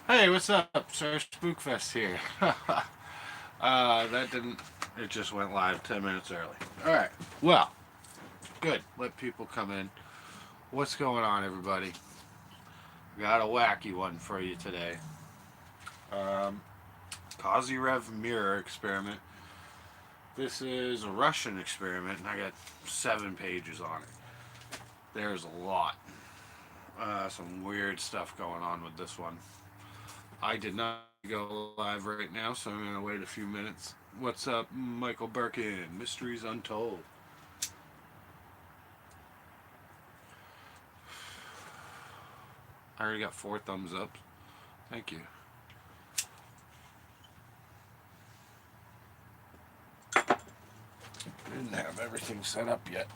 Hey, what's up? SrSpookfest here. That didn't. It just went live 10 minutes early. All right. Well, good. Let people come in. What's going on, everybody? Got a wacky one for you today. Um, Kozyrev Mirror experiment. This is a Russian experiment, and I got 7 pages on it. There's a lot. Some weird stuff going on with this one. I did not need to go live right now, so I'm going to wait a few minutes. What's up, Michael Birkin? Mysteries Untold. I already got 4 thumbs up. Thank you. Didn't have everything set up yet.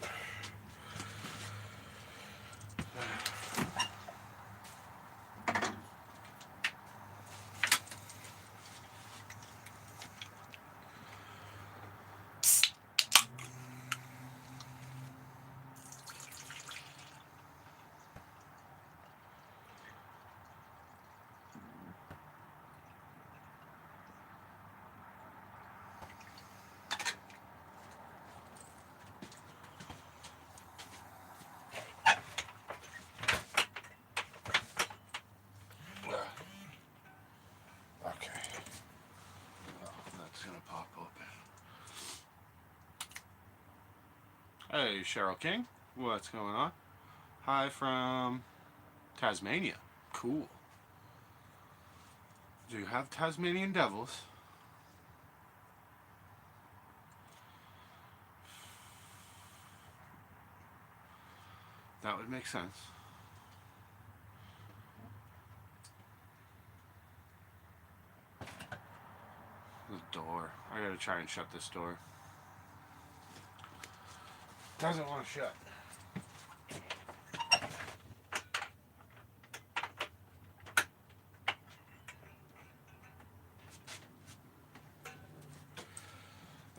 Okay. Oh, that's gonna pop open. Hey, Cheryl King. What's going on? Hi from Tasmania. Cool. Do you have Tasmanian devils? That would make sense. The door. I gotta try and shut this door. Doesn't want to shut.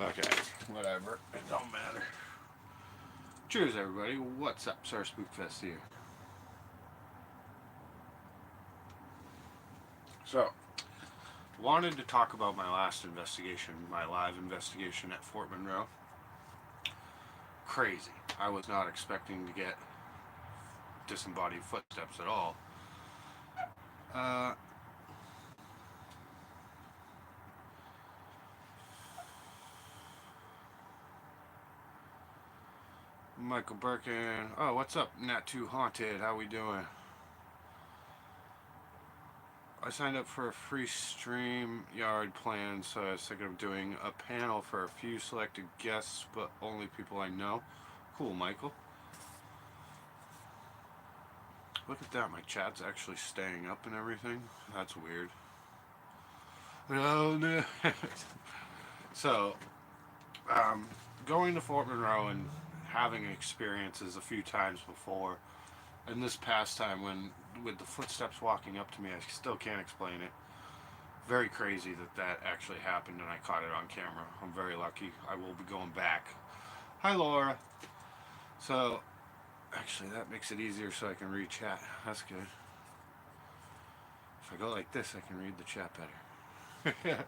Okay, whatever. It don't matter. Cheers, everybody. What's up, SrSpookfest here. So, wanted to talk about my last investigation, my live investigation at Fort Monroe. Crazy. I was not expecting to get disembodied footsteps at all. Uh, Michael Birkin. Oh, what's up, Not Too Haunted? How we doing? I signed up for a free stream yard plan, so I was thinking of doing a panel for a few selected guests, but only people I know. Cool, Michael. Look at that, my chat's actually staying up and everything. That's weird. No, no. So, um, going to Fort Monroe and having experiences a few times before, and this past time when with the footsteps walking up to me, I still can't explain it. Very crazy that that actually happened and I caught it on camera. I'm very lucky. I will be going back. Hi, Laura. So, actually, that makes it easier so I can read chat. That's good. If I go like this, I can read the chat better.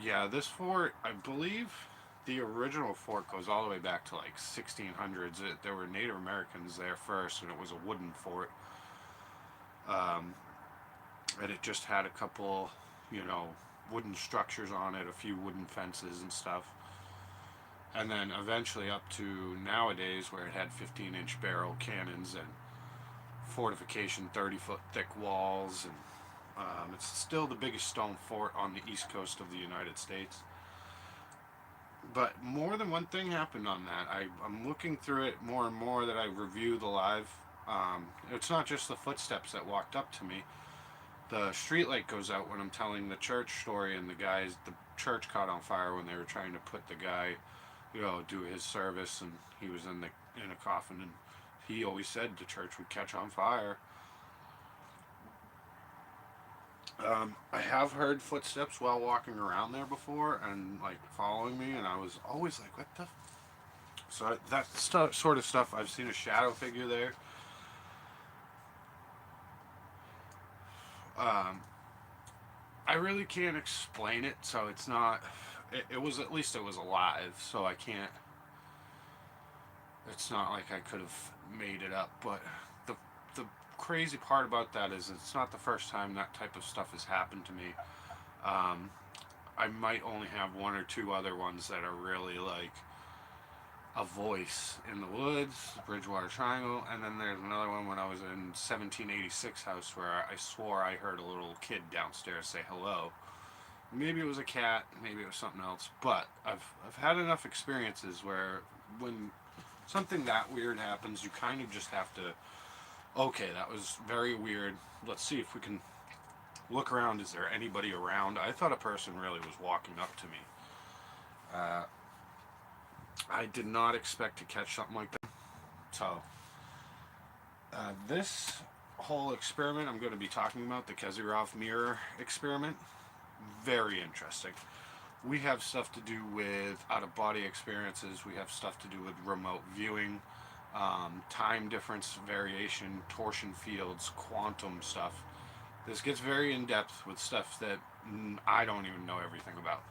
Yeah, this fort, I believe the original fort goes all the way back to like 1600s. There were Native Americans there first, and it was a wooden fort. Um, and it just had a couple, you know, wooden structures on it, a few wooden fences and stuff. And then eventually up to nowadays, where it had 15-inch barrel cannons and fortification, 30-foot thick walls, and it's still the biggest stone fort on the east coast of the United States. But more than one thing happened on that. I'm looking through it more and more that I review the live. It's not just the footsteps that walked up to me. The street light goes out when I'm telling the church story, and the church caught on fire when they were trying to put the guy, do his service, and he was in a coffin, and he always said the church would catch on fire. I have heard footsteps while walking around there before and like following me, and I was always like, what the So that sort of stuff. I've seen a shadow figure there. Um, I really can't explain it, so it's not. It was, at least it was alive, so I can't. It's not like I could have made it up, but the the crazy part about that is it's not the first time that type of stuff has happened to me. Um, I might only have one or two other ones that are really like a voice in the woods, Bridgewater Triangle, and then there's another one when I was in 1786 house where I swore I heard a little kid downstairs say hello. Maybe it was a cat, maybe it was something else, but I've had enough experiences where when something that weird happens, you kind of just have to, okay, that was very weird. Let's see if we can look around. Is there anybody around? I thought a person really was walking up to me. Uh, I did not expect to catch something like that. So, this whole experiment I'm going to be talking about, the Kozyrev Mirror experiment, very interesting. We have stuff to do with out-of-body experiences. We have stuff to do with remote viewing, time difference variation, torsion fields, quantum stuff. This gets very in-depth with stuff that I don't even know everything about,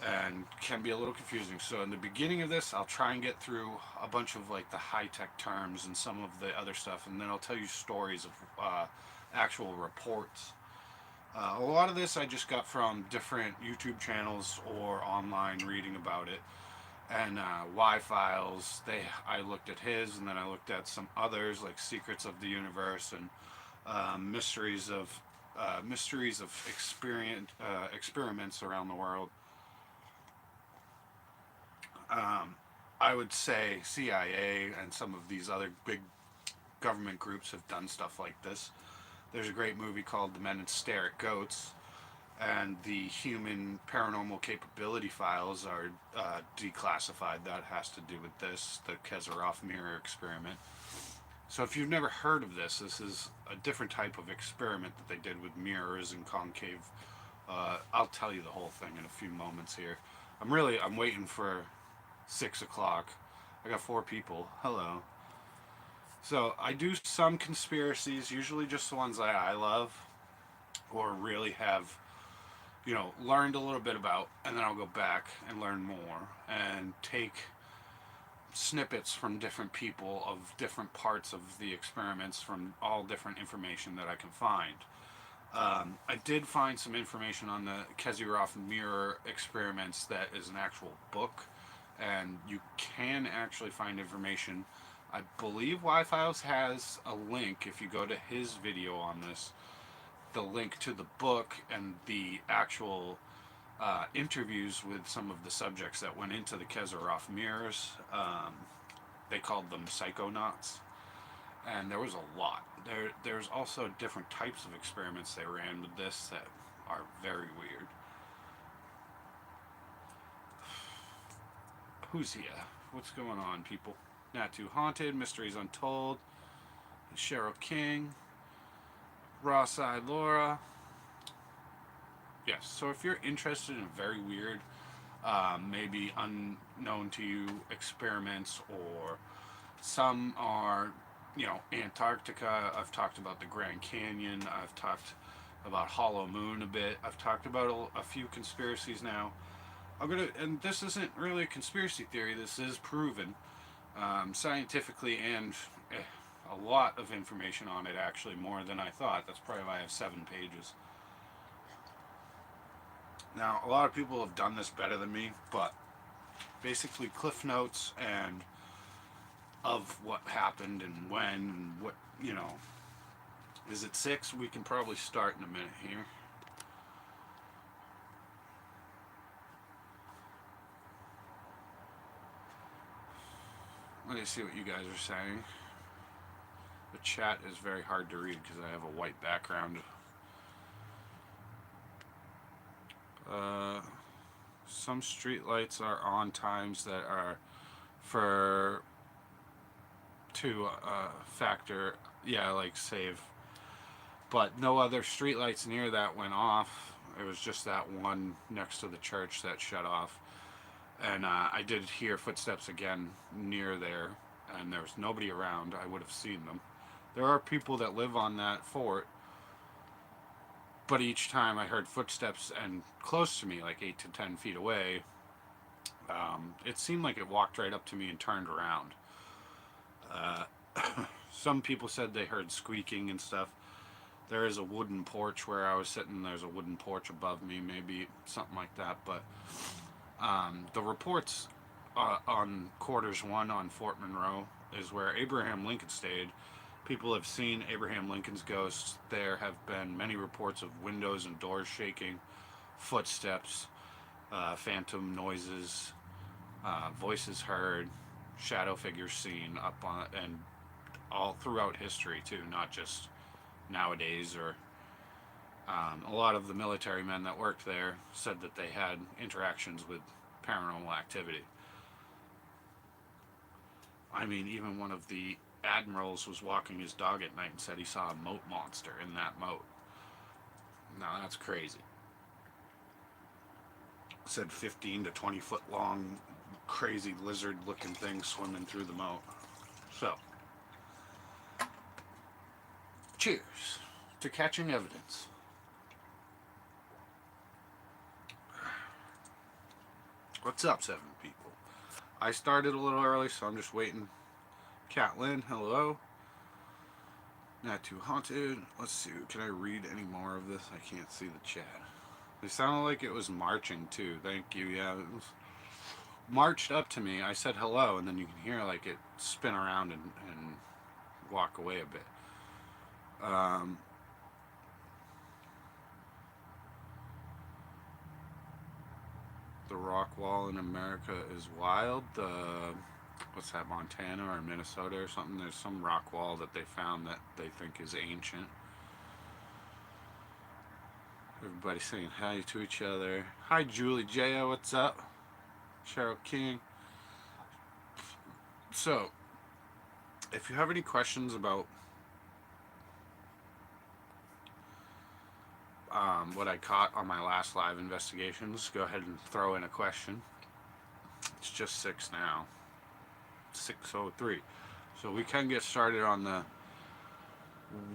and can be a little confusing. So in the beginning of this, I'll try and get through a bunch of like the high-tech terms and some of the other stuff, and then I'll tell you stories of actual reports. A lot of this I just got from different YouTube channels or online reading about it. And Y-Files, I looked at his, and then I looked at some others like Secrets of the Universe and mysteries of experiments around the world. I would say CIA and some of these other big government groups have done stuff like this. There's a great movie called The Men That Stare at Goats, and the Human Paranormal Capability Files are declassified. That has to do with this, the Kozyrev Mirror experiment. So if you've never heard of this, this is a different type of experiment that they did with mirrors and concave. I'll tell you the whole thing in a few moments here. I'm waiting for 6 o'clock. I got 4 people. Hello. So I do some conspiracies, usually just the ones that I love or really have, learned a little bit about, and then I'll go back and learn more and take snippets from different people of different parts of the experiments from all different information that I can find. I did find some information on the Kozyrev Mirror experiments that is an actual book, and you can actually find information. I believe Y-Files has a link, if you go to his video on this, the link to the book and the actual interviews with some of the subjects that went into the Kozyrev mirrors. They called them psychonauts, and there was a lot. There's also different types of experiments they ran with this that are very weird. Who's here? What's going on, people? Not Too Haunted, Mysteries Untold, Cheryl King, Ross-eyed Laura. Yes, so if you're interested in very weird, maybe unknown to you experiments, or some are, Antarctica. I've talked about the Grand Canyon. I've talked about Hollow Moon a bit. I've talked about a few conspiracies now. And this isn't really a conspiracy theory. This is proven scientifically, and a lot of information on it, actually, more than I thought. That's probably why I have 7 pages. Now, a lot of people have done this better than me, but basically cliff notes and of what happened and when and what, is it 6? We can probably start in a minute here. Let me see what you guys are saying. The chat is very hard to read because I have a white background. Some street lights are on times that are to factor, like save. But no other street lights near that went off. It was just that one next to the church that shut off. And I did hear footsteps again near there, and there was nobody around. I would have seen them. There are people that live on that fort, but each time I heard footsteps and close to me, like 8 to 10 feet away, it seemed like it walked right up to me and turned around. Uh, some people said they heard squeaking and stuff. There is a wooden porch where I was sitting. There's a wooden porch above me, maybe something like that. But the reports on quarters one on Fort Monroe is where Abraham Lincoln stayed. People have seen Abraham Lincoln's ghost. There have been many reports of windows and doors shaking, footsteps, phantom noises, voices heard, shadow figures seen up on, and all throughout history too, not just nowadays. Or a lot of the military men that worked there said that they had interactions with paranormal activity. I mean, even one of the admirals was walking his dog at night and said he saw a moat monster in that moat. Now that's crazy. Said 15 to 20 foot long, crazy lizard looking thing swimming through the moat. So, cheers to catching evidence. What's up, 7 people? I started a little early, so I'm just waiting. Cat Lynn, hello. Not too haunted. Let's see. Can I read any more of this? I can't see the chat. It sounded like it was marching too. Thank you. Yeah, it was marched up to me. I said hello, and then you can hear like it spin around and walk away a bit. The rock wall in America is wild. What's that, Montana or Minnesota or something? There's some rock wall that they found that they think is ancient. Everybody saying hi to each other. Hi, Julie J.O. What's up? Cheryl King. So, if you have any questions about what I caught on my last live investigations, go ahead and throw in a question. It's just 6 now. 6:03. So we can get started on the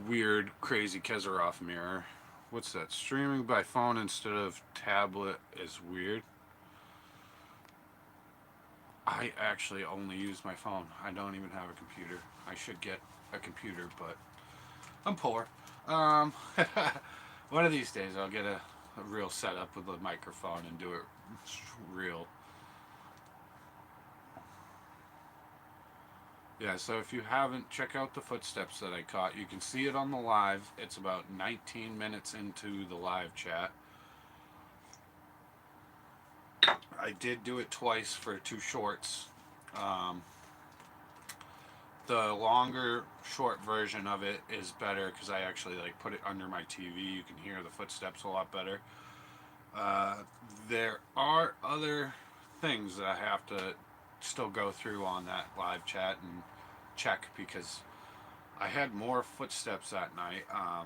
weird, crazy Kozyrev Mirror. What's that? Streaming by phone instead of tablet is weird. I actually only use my phone. I don't even have a computer. I should get a computer, but I'm poor. One of these days I'll get a real setup with a microphone and do it real. Yeah, so if you haven't, check out the footsteps that I caught. You can see it on the live. It's about 19 minutes into the live chat. I did do it twice for 2 shorts. The longer short version of it is better because I actually like put it under my TV. You can hear the footsteps a lot better. There are other things that I have to still go through on that live chat and check because I had more footsteps that night. I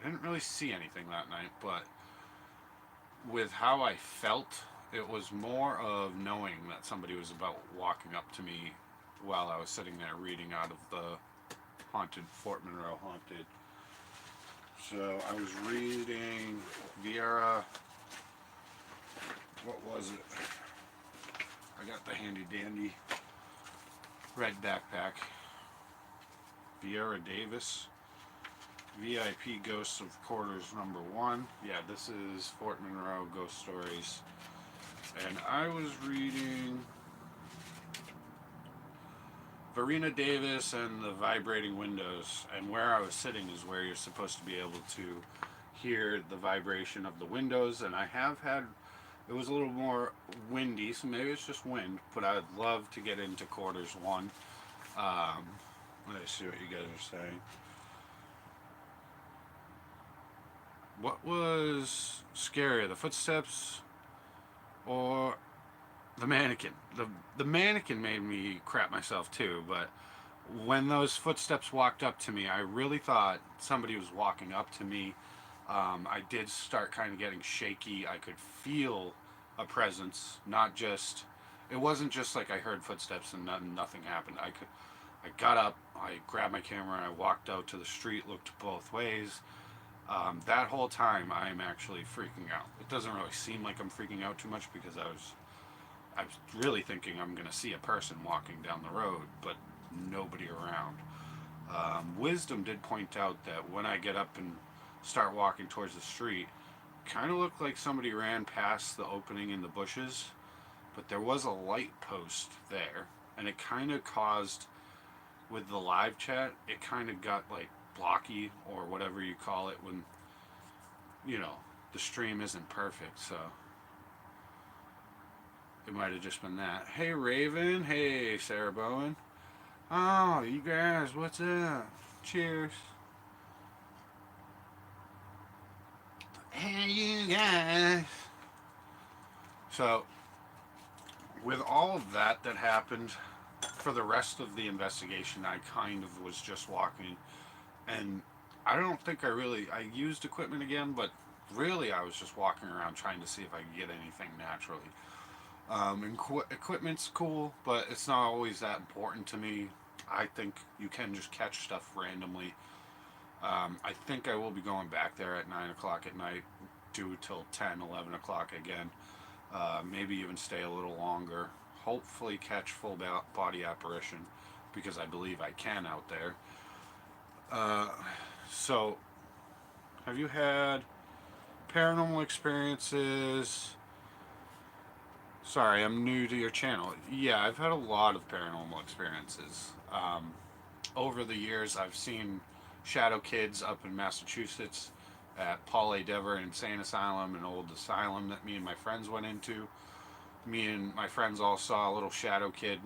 didn't really see anything that night, but with how I felt, it was more of knowing that somebody was about walking up to me while I was sitting there reading out of the haunted Fort Monroe Haunted. So I was reading Vieira. What was it? I got the handy dandy red backpack. Vieira Davis. VIP Ghosts of Quarters #1. Yeah, this is Fort Monroe Ghost Stories. And I was reading Verena Davis and the Vibrating Windows. And where I was sitting is where you're supposed to be able to hear the vibration of the windows. And I have had, it was a little more windy, so maybe it's just wind, but I'd love to get into quarters 1. Let me see what you guys are saying. What was scarier, the footsteps or the mannequin? The mannequin made me crap myself too, but when those footsteps walked up to me, I really thought somebody was walking up to me. I did start kind of getting shaky. I could feel a presence, not just. It wasn't just like I heard footsteps and nothing happened. I got up, I grabbed my camera, and I walked out to the street, looked both ways. That whole time, I'm actually freaking out. It doesn't really seem like I'm freaking out too much because I was really thinking I'm gonna see a person walking down the road, but nobody around. Wisdom did point out that when I get up and start walking towards the street, kind of looked like somebody ran past the opening in the bushes, but there was a light post there, and it kind of caused, with the live chat, it kind of got like blocky or whatever you call it when, you know, the stream isn't perfect, so it might have just been that. Hey Raven, hey Sarah Bowen. Oh, you guys, what's up? Cheers. Hey, you guys. So, with all of that happened, for the rest of the investigation, I kind of was just walking, and I don't think I used equipment again, but really I was just walking around trying to see if I could get anything naturally. And equipment's cool, but it's not always that important to me. I think you can just catch stuff randomly. I think I will be going back there at 9 o'clock at night, do till 10, 11 o'clock again. Maybe even stay a little longer. Hopefully catch full body apparition, because I believe I can out there. So, have you had paranormal experiences? Sorry, I'm new to your channel. Yeah, I've had a lot of paranormal experiences. Over the years, I've seen shadow kids up in Massachusetts at Paul A. Dever Insane Asylum, an old asylum that me and my friends went into. Me and my friends all saw a little shadow kid,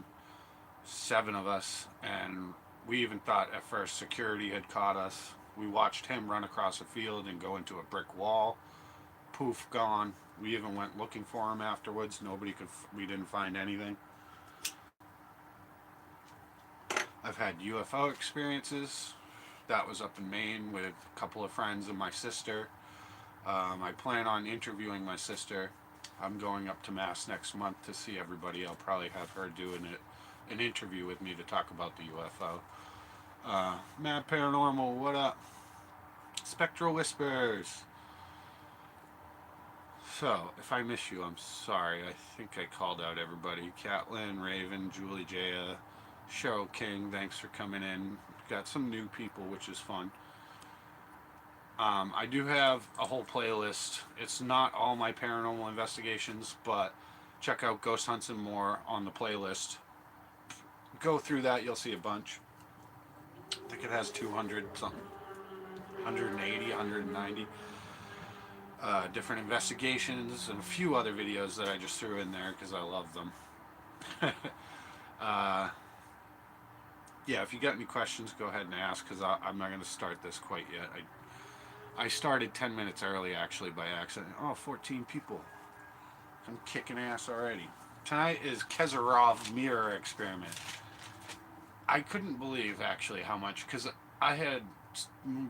7 of us, and we even thought at first security had caught us. We watched him run across a field and go into a brick wall. Poof, gone. We even went looking for him afterwards. We didn't find anything. I've had UFO experiences. That was up in Maine with a couple of friends and my sister. I plan on interviewing my sister. I'm going up to Mass next month to see everybody. I'll probably have her do an interview with me to talk about the UFO. Mad Paranormal, what up? Spectral Whispers. So, if I miss you, I'm sorry. I think I called out everybody. Catlin, Raven, Julie Jaya, Cheryl King, thanks for coming in. Got some new people, which is fun. I do have a whole playlist. It's not all my paranormal investigations, but check out Ghost Hunts and More on the playlist. Go through that, you'll see a bunch. I think it has 200 something, 180, 190 different investigations, and a few other videos that I just threw in there because I love them. Yeah, if you got any questions, go ahead and ask, because I'm not going to start this quite yet. I started 10 minutes early, actually, by accident. Oh, 14 people. I'm kicking ass already. Tonight is Kozyrev Mirror experiment. I couldn't believe, actually, how much, because I had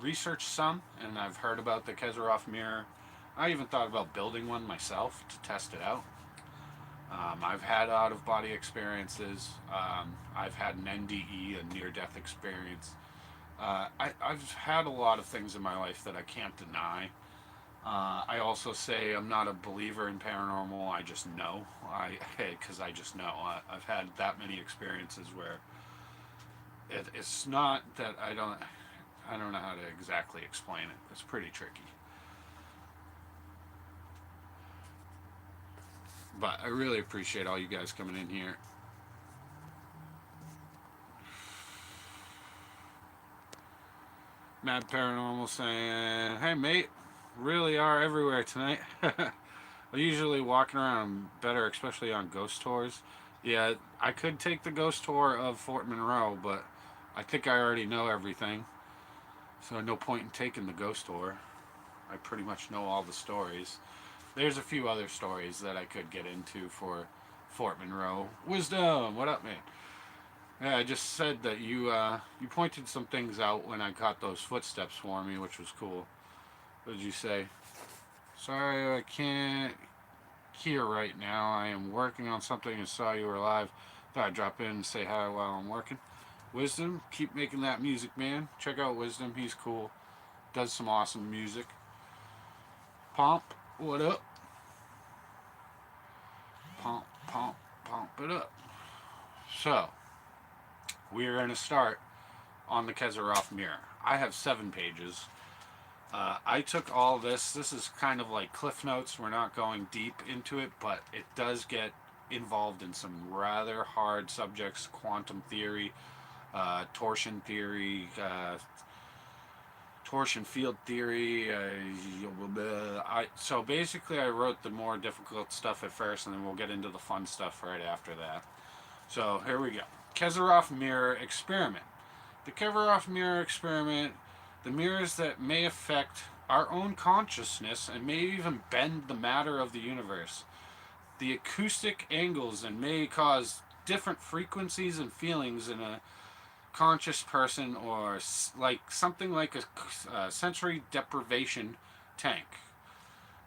researched some, and I've heard about the Kozyrev Mirror. I even thought about building one myself to test it out. I've had out-of-body experiences. I've had an NDE, a near-death experience. I've had a lot of things in my life that I can't deny. I also say I'm not a believer in paranormal. I just know. Because I just know. I've had that many experiences where it's not that I don't know how to exactly explain it. It's pretty tricky. But I really appreciate all you guys coming in here. Mad Paranormal saying, hey mate, really are everywhere tonight. I'm usually walking around better, especially on ghost tours. Yeah, I could take the ghost tour of Fort Monroe, but I think I already know everything. So no point in taking the ghost tour. I pretty much know all the stories. There's a few other stories that I could get into for Fort Monroe. Wisdom, what up, man? Yeah, I just said that you pointed some things out when I caught those footsteps for me, which was cool. What did you say? Sorry, I can't here right now. I am working on something and saw you were live. Thought I'd drop in and say hi while I'm working. Wisdom, keep making that music, man. Check out Wisdom. He's cool. Does some awesome music. Pomp, what up? Pomp, pomp, pomp it up. So, we're going to start on the Kozyrev Mirror. I have 7 pages. I took all this. This is kind of like Cliff Notes. We're not going deep into it, but it does get involved in some rather hard subjects: quantum theory, torsion theory, torsion field theory. So basically, I wrote the more difficult stuff at first, and then we'll get into the fun stuff right after that. So here we go. Kozyrev Mirror Experiment. The Kozyrev Mirror Experiment, the mirrors that may affect our own consciousness and may even bend the matter of the universe. The acoustic angles and may cause different frequencies and feelings in a conscious person, or like something like a sensory deprivation tank.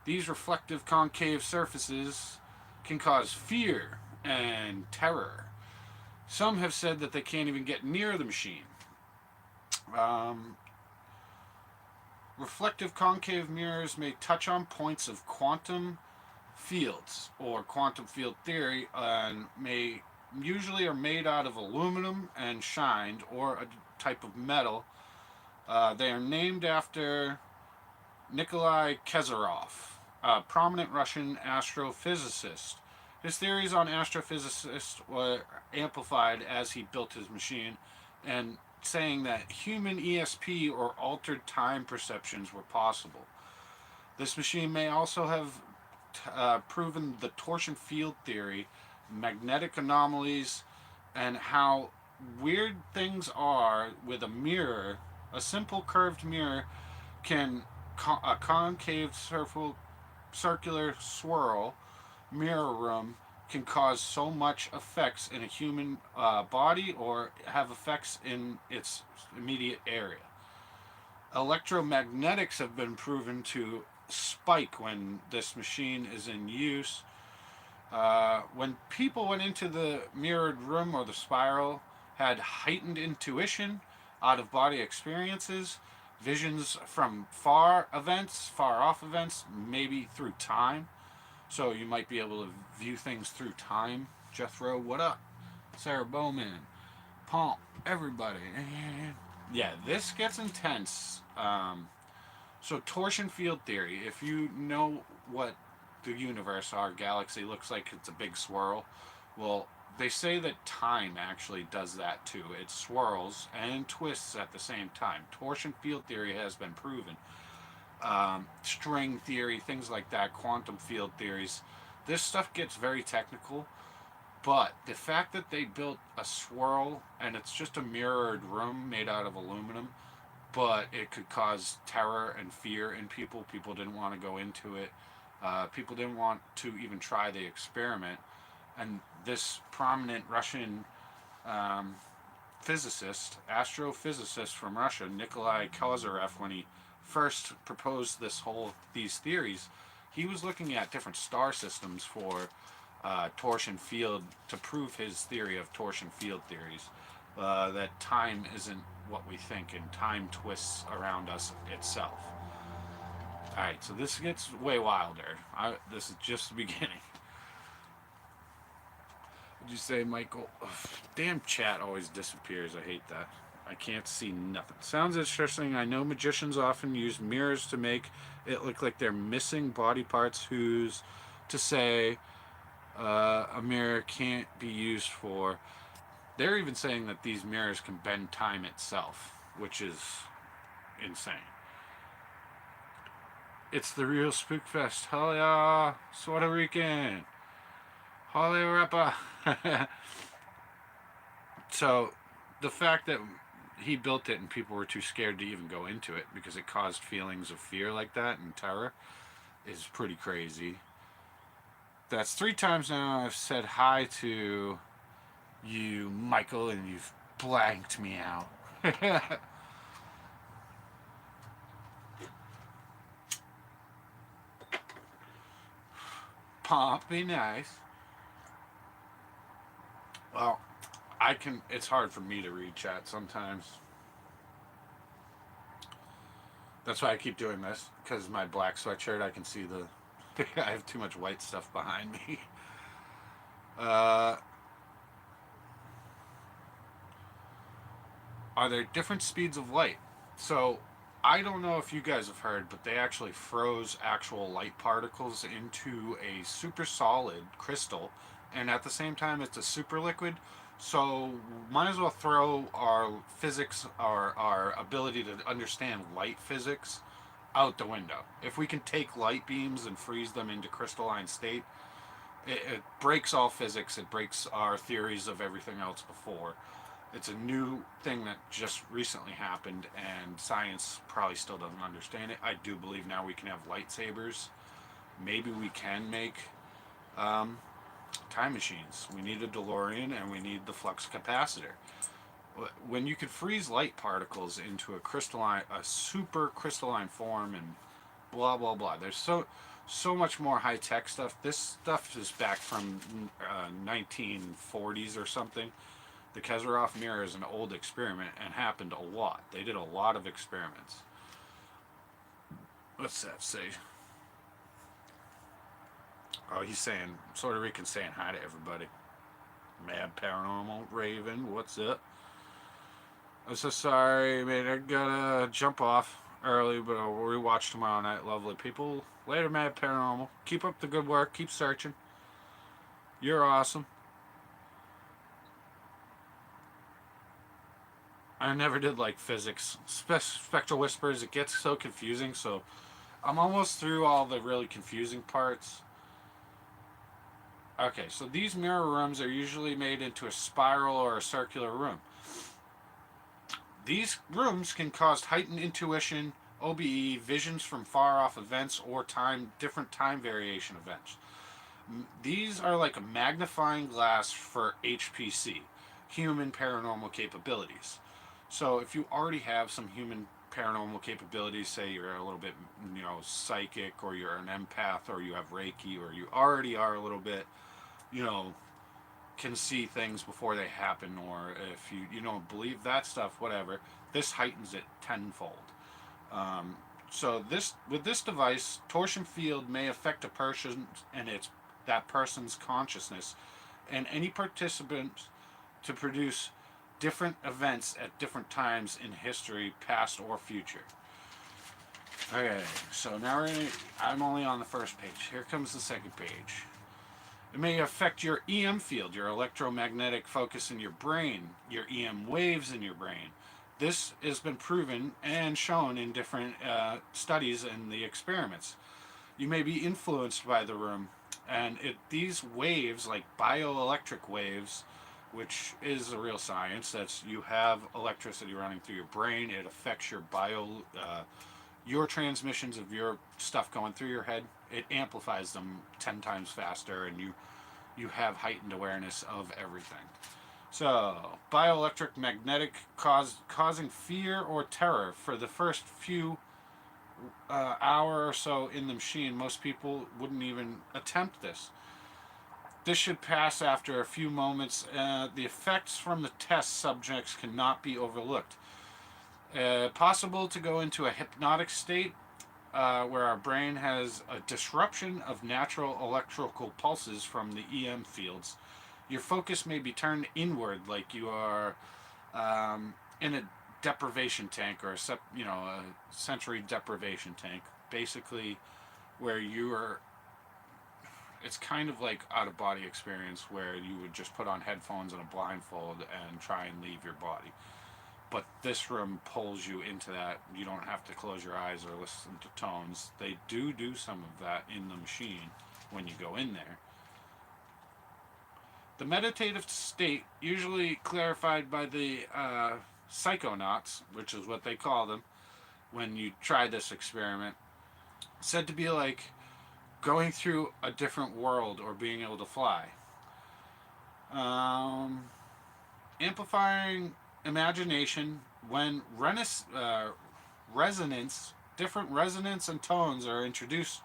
These reflective concave surfaces can cause fear and terror. Some have said that they can't even get near the machine. Um, Reflective concave mirrors may touch on points of quantum fields or quantum field theory, and may usually are made out of aluminum and shined, or a type of metal. They are named after Nikolai Kozyrev, a prominent Russian astrophysicist. His theories on astrophysics were amplified as he built his machine, and saying that human ESP or altered time perceptions were possible. This machine may also have proven the torsion field theory, magnetic anomalies, and how weird things are with a mirror. A simple curved mirror can a concave circular swirl mirror room can cause so much effects in a human body, or have effects in its immediate area. Electromagnetics have been proven to spike when this machine is in use. When people went into the mirrored room or the spiral, had heightened intuition, out of body experiences, visions from far off events, maybe through time. So you might be able to view things through time. Jethro, what up? Sarah Bowman, Pomp, everybody. Yeah, this gets intense. So torsion field theory, if you know what the universe, our galaxy, looks like, it's a big swirl. Well, they say that time actually does that too. It swirls and twists at the same time. Torsion field theory has been proven. String theory, things like that, quantum field theories. This stuff gets very technical, but the fact that they built a swirl and it's just a mirrored room made out of aluminum, but it could cause terror and fear in people. People didn't want to go into it. People didn't want to even try the experiment. And this prominent Russian astrophysicist from Russia, Nikolai Kozyrev, when he first proposed these theories, he was looking at different star systems for torsion field, to prove his theory of torsion field theories. That time isn't what we think, and time twists around us itself. Alright, so this gets way wilder. This is just the beginning. What'd you say, Michael? Ugh, damn chat always disappears. I hate that. I can't see nothing. Sounds interesting. I know magicians often use mirrors to make it look like they're missing body parts. Who's to say a mirror can't be used for? They're even saying that these mirrors can bend time itself, which is insane. It's the real Spookfest. Hell yeah! Puerto Rican. Holly Rappa. So, the fact that he built it and people were too scared to even go into it because it caused feelings of fear like that and terror is pretty crazy. That's 3 times now I've said hi to you, Michael, and you've blanked me out. Pomp be nice. Well, it's hard for me to read chat sometimes. That's why I keep doing this, because my black sweatshirt, I can see I have too much white stuff behind me. Uh, are there different speeds of light? So, I don't know if you guys have heard, but they actually froze actual light particles into a super solid crystal, and at the same time, it's a super liquid. So, might as well throw our physics, our ability to understand light physics, out the window. If we can take light beams and freeze them into crystalline state, it breaks all physics. It breaks our theories of everything else before. It's a new thing that just recently happened, and science probably still doesn't understand it. I do believe now we can have lightsabers. Maybe we can make um, time machines. We need a DeLorean, and we need the flux capacitor. When you could freeze light particles into a super crystalline form, and blah blah blah. There's so much more high tech stuff. This stuff is back from 1940s or something. The Kozyrev Mirror is an old experiment and happened a lot. They did a lot of experiments. What's that say? Oh, he's saying, Puerto Rican saying hi to everybody. Mad Paranormal Raven, what's up? I'm so sorry, man. I gotta jump off early, but I'll rewatch tomorrow night. Lovely people. Later, Mad Paranormal. Keep up the good work. Keep searching. You're awesome. I never did like physics. Spectral whispers, it gets so confusing, so I'm almost through all the really confusing parts. Okay, so these mirror rooms are usually made into a spiral or a circular room. These rooms can cause heightened intuition, OBE, visions from far off events, or different time variation events. These are like a magnifying glass for HPC, human paranormal capabilities. So if you already have some human paranormal capabilities, say you're a little bit, psychic, or you're an empath, or you have Reiki, or you already are a little bit, can see things before they happen, or if you don't believe that stuff, whatever, this heightens it tenfold. So with this device, torsion field may affect a person and that person's consciousness, and any participant to produce different events at different times in history, past or future. Okay, so now I'm only on the first page. Here comes the second page. It may affect your EM field, your electromagnetic focus in your brain, your EM waves in your brain. This has been proven and shown in different studies in the experiments. You may be influenced by the room, and these waves, like bioelectric waves, which is a real science, that's you have electricity running through your brain. It affects your transmissions of your stuff going through your head. It amplifies them 10 times faster, and you have heightened awareness of everything. So, bioelectric magnetic causing fear or terror for the first few hour or so in the machine. Most people wouldn't even attempt this. This should pass after a few moments. The effects from the test subjects cannot be overlooked. Possible to go into a hypnotic state where our brain has a disruption of natural electrical pulses from the EM fields. Your focus may be turned inward, like you are in a deprivation tank, or a sensory deprivation tank. Basically, where it's kind of like out of body experience, where you would just put on headphones and a blindfold and try and leave your body. But this room pulls you into that. You don't have to close your eyes or listen to tones. They do some of that in the machine when you go in there. The meditative state, usually clarified by the psychonauts, which is what they call them when you try this experiment, said to be like going through a different world or being able to fly. Amplifying imagination when different resonance and tones are introduced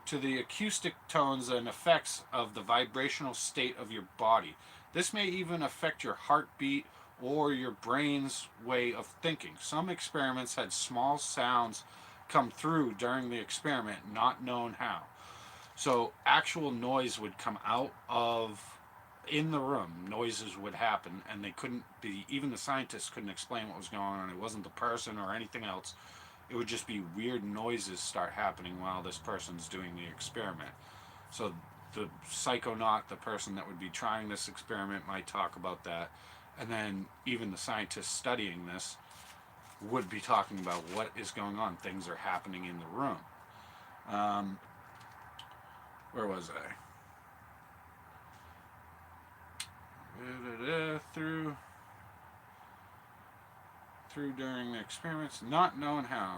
to the acoustic tones and effects of the vibrational state of your body. This may even affect your heartbeat or your brain's way of thinking. Some experiments had small sounds come through during the experiment, not known how. So actual noise would come out of in the room. Noises would happen, and they couldn't be. Even the scientists couldn't explain what was going on. It wasn't the person or anything else. It would just be weird noises start happening while this person's doing the experiment. So the psychonaut, the person that would be trying this experiment, might talk about that, and then even the scientists studying this would be talking about what is going on. Things are happening in the room. Where was I? Through during the experiments, not known how.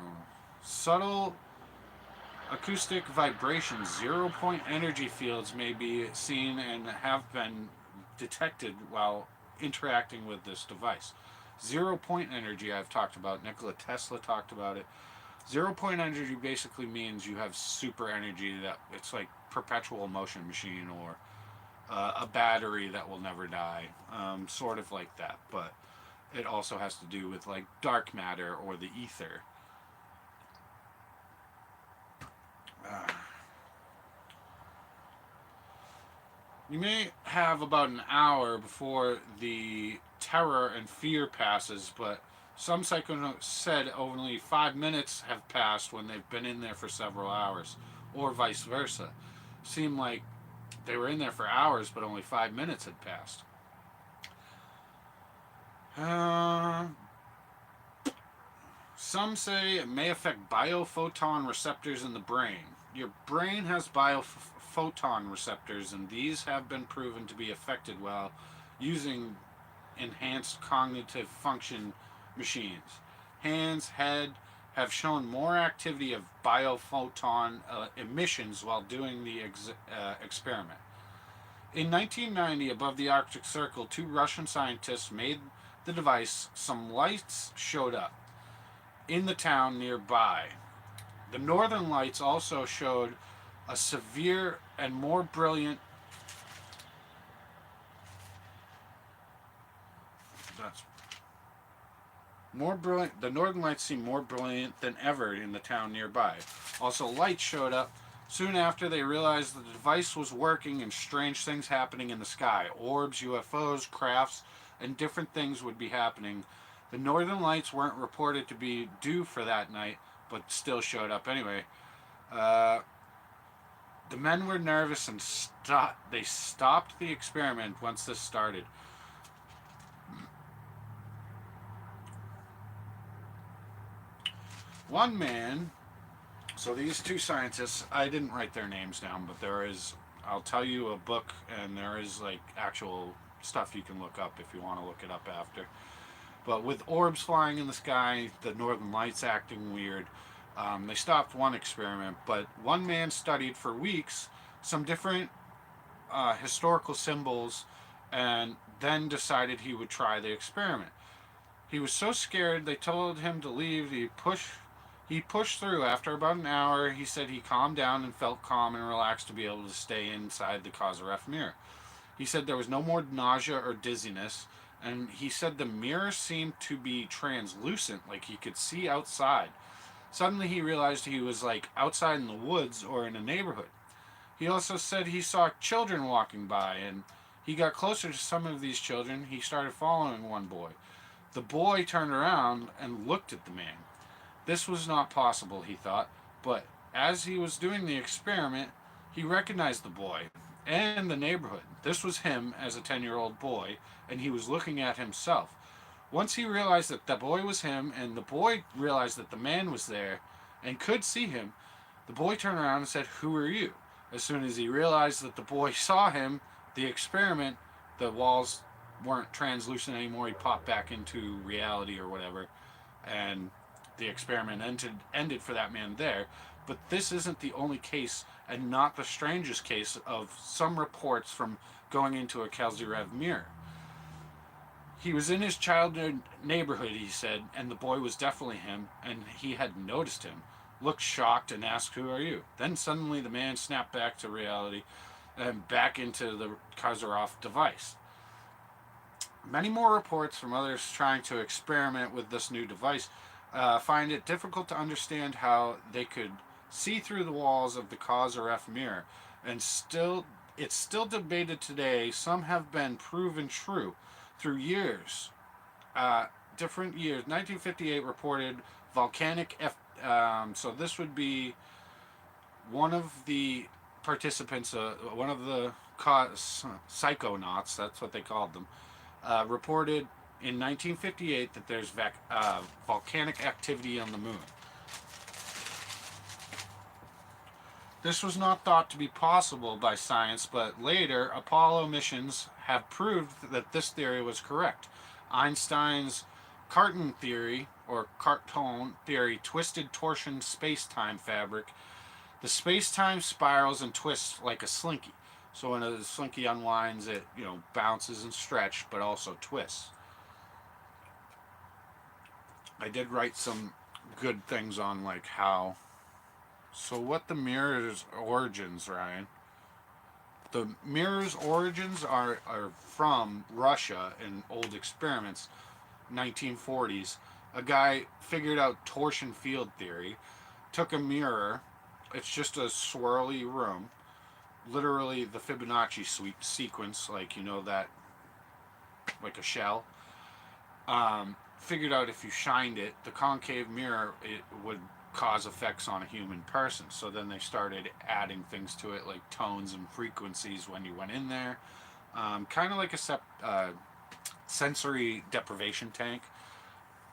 Subtle acoustic vibrations, 0-point energy fields may be seen and have been detected while interacting with this device. 0-point energy I've talked about. Nikola Tesla talked about it. 0-point energy basically means you have super energy, that it's like perpetual motion machine, or a battery that will never die, sort of like that. But it also has to do with like dark matter or the ether. You may have about an hour before the terror and fear passes, but some psychonauts said only 5 minutes have passed when they've been in there for several hours, or vice versa. Seemed like they were in there for hours, but only 5 minutes had passed. Some say it may affect biophoton receptors in the brain. Your brain has biophoton receptors, and these have been proven to be affected while using enhanced cognitive function machines. Hands, head have shown more activity of biophoton emissions while doing the experiment. In 1990, above the Arctic Circle, 2 Russian scientists made the device. Some lights showed up in the town nearby. The northern lights also showed a severe and more brilliant. That's more brilliant. The northern lights seemed more brilliant than ever in the town nearby. Also, lights showed up soon after they realized the device was working and strange things happening in the sky. Orbs, UFOs, crafts, and different things would be happening. The northern lights weren't reported to be due for that night, but still showed up anyway. The men were nervous and they stopped the experiment once this started. One man, so these 2 scientists, I didn't write their names down, but there is, I'll tell you a book, and there is like actual stuff you can look up if you want to look it up after. But with orbs flying in the sky, the northern lights acting weird, they stopped one experiment. But one man studied for weeks some different historical symbols, and then decided he would try the experiment. He was so scared they told him to leave. He pushed through. After about an hour, he said he calmed down and felt calm and relaxed to be able to stay inside the Kozyrev Mirror. He said there was no more nausea or dizziness, and he said the mirror seemed to be translucent, like he could see outside. Suddenly he realized he was like outside in the woods or in a neighborhood. He also said he saw children walking by, and he got closer to some of these children. He started following one boy. The boy turned around and looked at the man. This was not possible, he thought, but as he was doing the experiment, he recognized the boy and the neighborhood. This was him as a 10-year-old boy, and he was looking at himself. Once he realized that the boy was him, and the boy realized that the man was there and could see him, the boy turned around and said, "Who are you?" As soon as he realized that the boy saw him, the experiment, the walls weren't translucent anymore. He popped back into reality or whatever, and the experiment ended for that man there. But this isn't the only case, and not the strangest case, of some reports from going into a Kozyrev Mirror. He was in his childhood neighborhood, he said, and the boy was definitely him, and he had noticed him. looked shocked and asked, "Who are you?" Then suddenly the man snapped back to reality and back into the Kozyrev device. Many more reports from others trying to experiment with this new device find it difficult to understand how they could see through the walls of the Kozyrev Mirror, and it's still debated today. Some have been proven true through years, uh, different years. 1958 reported volcanic so this would be one of the participants, one of the psychonauts, that's what they called them, reported in 1958 that there's volcanic activity on the moon. This was not thought to be possible by science, but later Apollo missions have proved that this theory was correct. Einstein's Cartan theory, or Cartan theory, twisted torsion space-time fabric. The space-time spirals and twists like a slinky. So when a slinky unwinds, it bounces and stretches, but also twists. I did write some good things on like how. So what the mirror's origins, Ryan? The mirror's origins are from Russia in old experiments, 1940s. A guy figured out torsion field theory, took a mirror. It's just a swirly room, literally the Fibonacci sequence, like that, like a shell. Figured out if you shined it, the concave mirror, it would cause effects on a human person. So then they started adding things to it, like tones and frequencies when you went in there. Kind of like a sensory deprivation tank,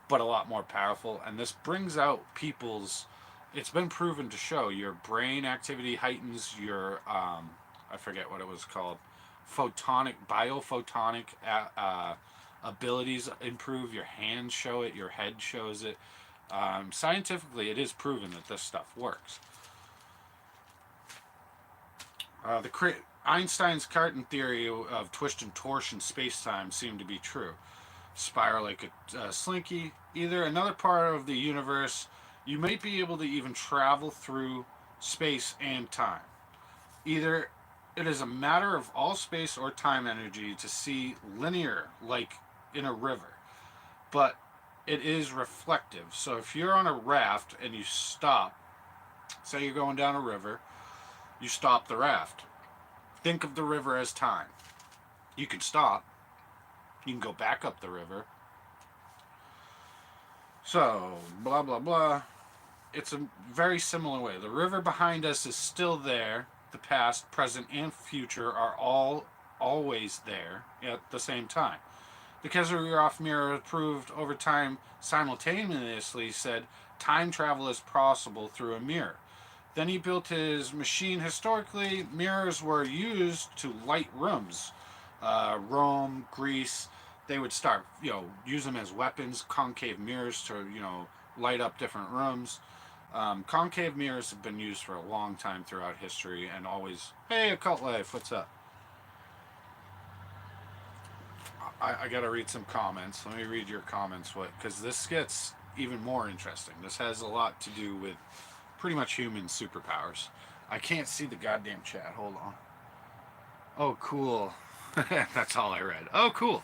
but a lot more powerful. And this brings out people's. It's been proven to show your brain activity heightens your. I forget what it was called. Biophotonic abilities improve. Your hands show it. Your head shows it. Scientifically, it is proven that this stuff works. Einstein's Cartan theory of twist and torsion space-time seemed to be true. Spiral like a slinky. Either another part of the universe, you might be able to even travel through space and time. Either it is a matter of all space or time energy to see linear, like in a river. But it is reflective. So if you're on a raft and you stop, say you're going down a river, you stop the raft. Think of the river as time. You can stop. You can go back up the river. So, blah, blah, blah. It's a very similar way. The river behind us is still there. The past, present, and future are all always there at the same time. The Kozyrev Mirror proved over time simultaneously said time travel is possible through a mirror. Then he built his machine. Historically, mirrors were used to light rooms. Rome, Greece, they would start, use them as weapons, concave mirrors to, light up different rooms. Concave mirrors have been used for a long time throughout history and always, hey, Occult Life, what's up? I gotta read some comments. Let me read your comments, because this gets even more interesting. This has a lot to do with pretty much human superpowers. I can't see the goddamn chat. Hold on. Oh, cool. That's all I read. Oh, cool.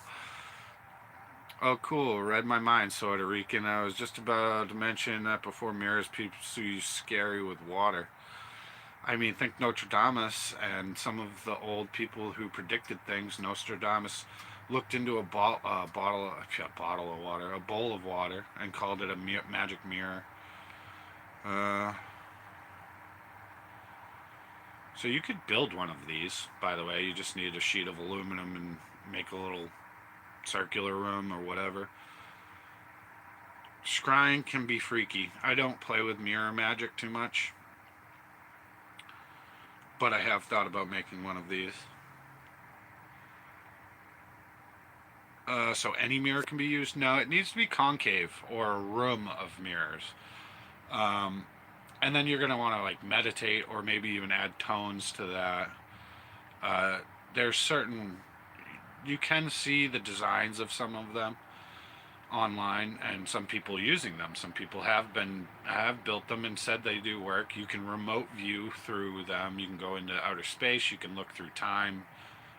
Oh, cool. Read my mind, sort of, Rican. I was just about to mention that before mirrors, people see scary with water. I mean, think Nostradamus and some of the old people who predicted things. Nostradamus looked into a bowl of water, and called it a magic mirror. So you could build one of these, by the way. You just need a sheet of aluminum and make a little circular room or whatever. Scrying can be freaky. I don't play with mirror magic too much, but I have thought about making one of these. So any mirror can be used? No, it needs to be concave or a room of mirrors. And then you're going to want to like meditate or maybe even add tones to that. There's certain, you can see the designs of some of them. online, and some people using them. Some people have built them and said they do work. You can remote view through them. You can go into outer space. You can look through time.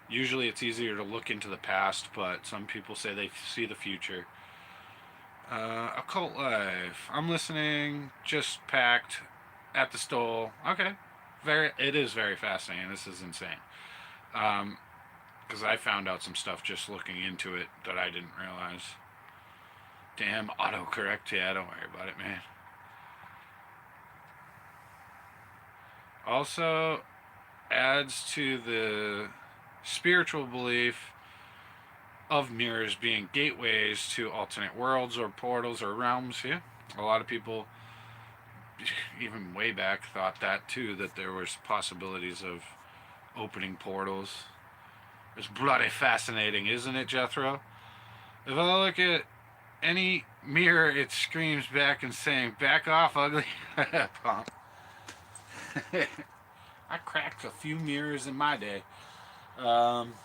Usually, it's easier to look into the past, but some people say they see the future. Occult life. I'm listening. Just packed at the stole. Okay, it is very fascinating. This is insane. Because I found out some stuff just looking into it that I didn't realize. Damn autocorrect. Yeah, don't worry about it, man. Also adds to the spiritual belief of mirrors being gateways to alternate worlds or portals or realms. Yeah, a lot of people, even way back, thought that too, that there was possibilities of opening portals. It's bloody fascinating, isn't it, Jethro? If I look at any mirror, it screams back and saying, "Back off, ugly." Punk. I cracked a few mirrors in my day. Um,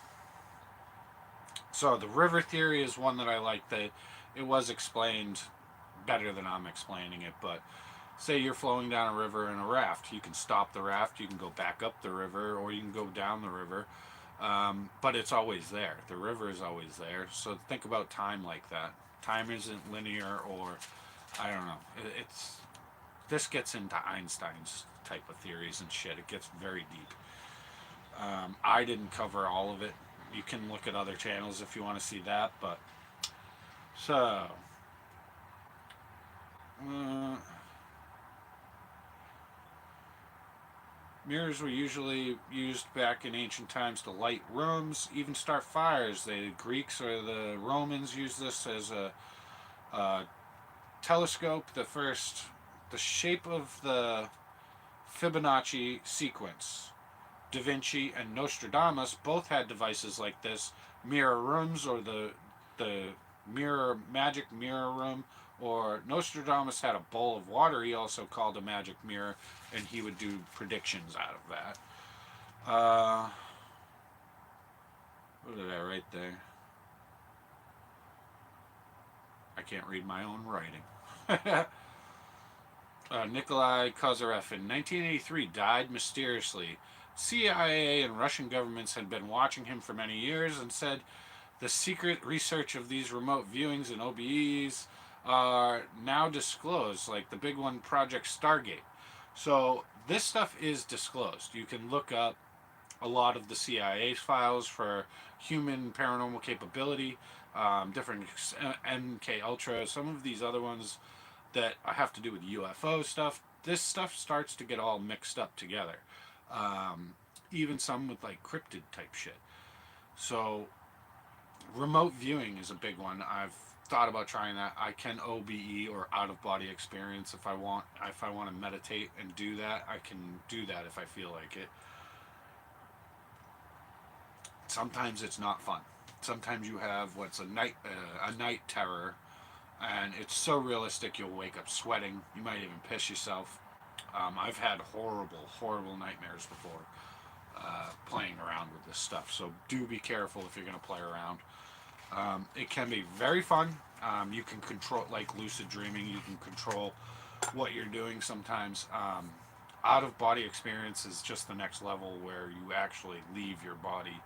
so the river theory is one that I like. That it was explained better than I'm explaining it. But say you're flowing down a river in a raft, you can stop the raft, you can go back up the river, or you can go down the river. But it's always there. The river is always there. So think about time like that. Time isn't linear, or I don't know. It's this gets into Einstein's type of theories and shit. It gets very deep. I didn't cover all of it. You can look at other channels if you want to see that. But so uh, mirrors were usually used back in ancient times to light rooms, even start fires. The Greeks or the Romans used this as a telescope. The shape of the Fibonacci sequence. Da Vinci and Nostradamus both had devices like this, mirror rooms or the magic mirror room, or Nostradamus had a bowl of water he also called a magic mirror, and he would do predictions out of that. What did I write there? I can't read my own writing. Nikolai Kozyrev in 1983 died mysteriously. CIA and Russian governments had been watching him for many years and said the secret research of these remote viewings and OBEs are now disclosed, like the big one, Project Stargate. So this stuff is disclosed. You can look up a lot of the CIA's files for human paranormal capability, different MK Ultra, some of these other ones that have to do with UFO stuff. This stuff starts to get all mixed up together. Even some with like cryptid type shit. So remote viewing is a big one. I've thought about trying that. I can OBE or out of body experience if I want. If I want to meditate and do that, I can do that if I feel like it. Sometimes it's not fun. Sometimes you have what's a night terror, and it's so realistic you'll wake up sweating. You might even piss yourself. I've had horrible nightmares before playing around with this stuff. So do be careful if you're going to play around. It can be very fun. You can control, like lucid dreaming, you can control what you're doing sometimes. Out of body experience is just the next level where you actually leave your body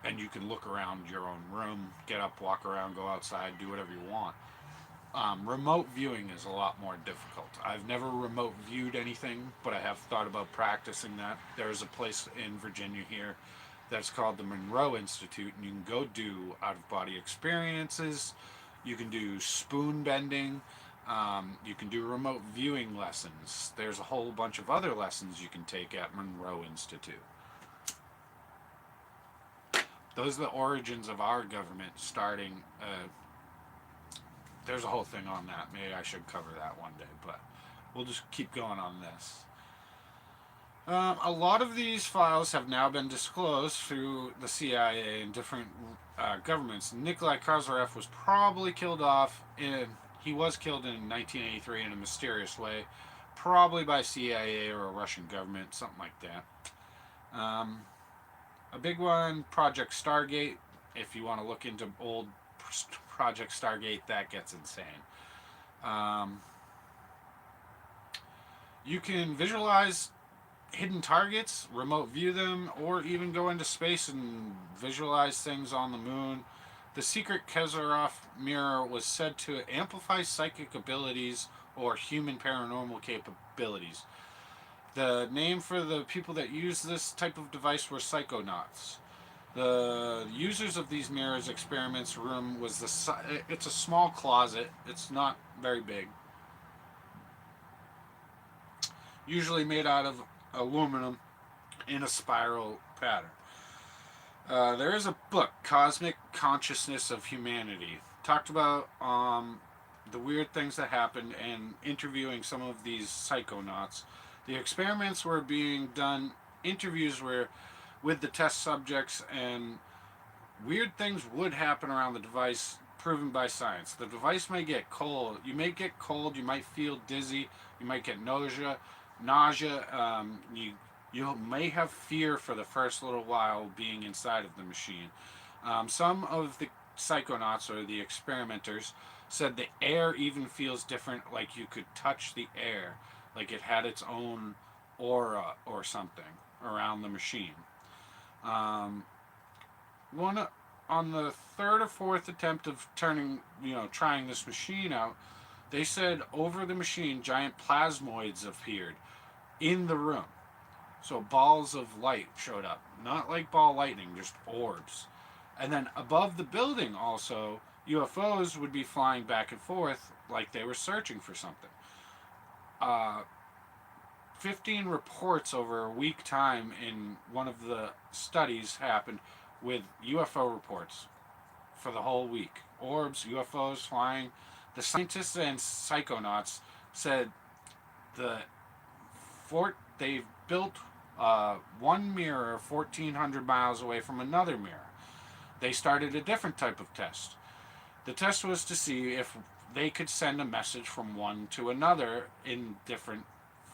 and you can look around your own room, get up, walk around, go outside, do whatever you want. Remote viewing is a lot more difficult. I've never remote viewed anything, but I have thought about practicing that. There's a place in Virginia here that's called the Monroe Institute, and you can go do out-of-body experiences. You can do spoon bending. You can do remote viewing lessons. There's a whole bunch of other lessons you can take at Monroe Institute. Those are the origins of our government starting. There's a whole thing on that. Maybe I should cover that one day, but we'll just keep going on this. A lot of these files have now been disclosed through the CIA and different governments. Nikolai Kozyrev was probably killed off he was killed in 1983 in a mysterious way, probably by CIA or a Russian government, something like that. A big one, Project Stargate. If you want to look into old Project Stargate, that gets insane. Um, you can visualize hidden targets, remote view them, or even go into space and visualize things on the moon. The secret Kozyrev Mirror was said to amplify psychic abilities or human paranormal capabilities. The name for the people that use this type of device were psychonauts. The users of these mirrors experiments room was it's a small closet. It's not very big. Usually made out of aluminum in a spiral pattern. There is a book, Cosmic Consciousness of Humanity. Talked about the weird things that happened and interviewing some of these psychonauts. The experiments were being done, interviews were with the test subjects, and weird things would happen around the device, proven by science. The device may get cold. You may get cold. You might feel dizzy. You might get nausea. You may have fear for the first little while being inside of the machine. Some of the psychonauts or the experimenters said the air even feels different, like you could touch the air, like it had its own aura or something around the machine. One on the third or fourth attempt of trying this machine out, they said over the machine giant plasmoids appeared in the room. So balls of light showed up, not like ball lightning, just orbs. And then above the building also, UFOs would be flying back and forth like they were searching for something. 15 reports over a week time in one of the studies happened with UFO reports for the whole week. Orbs, UFOs flying. The scientists and psychonauts said they've built one mirror 1,400 miles away from another mirror. They started a different type of test. The test was to see if they could send a message from one to another in different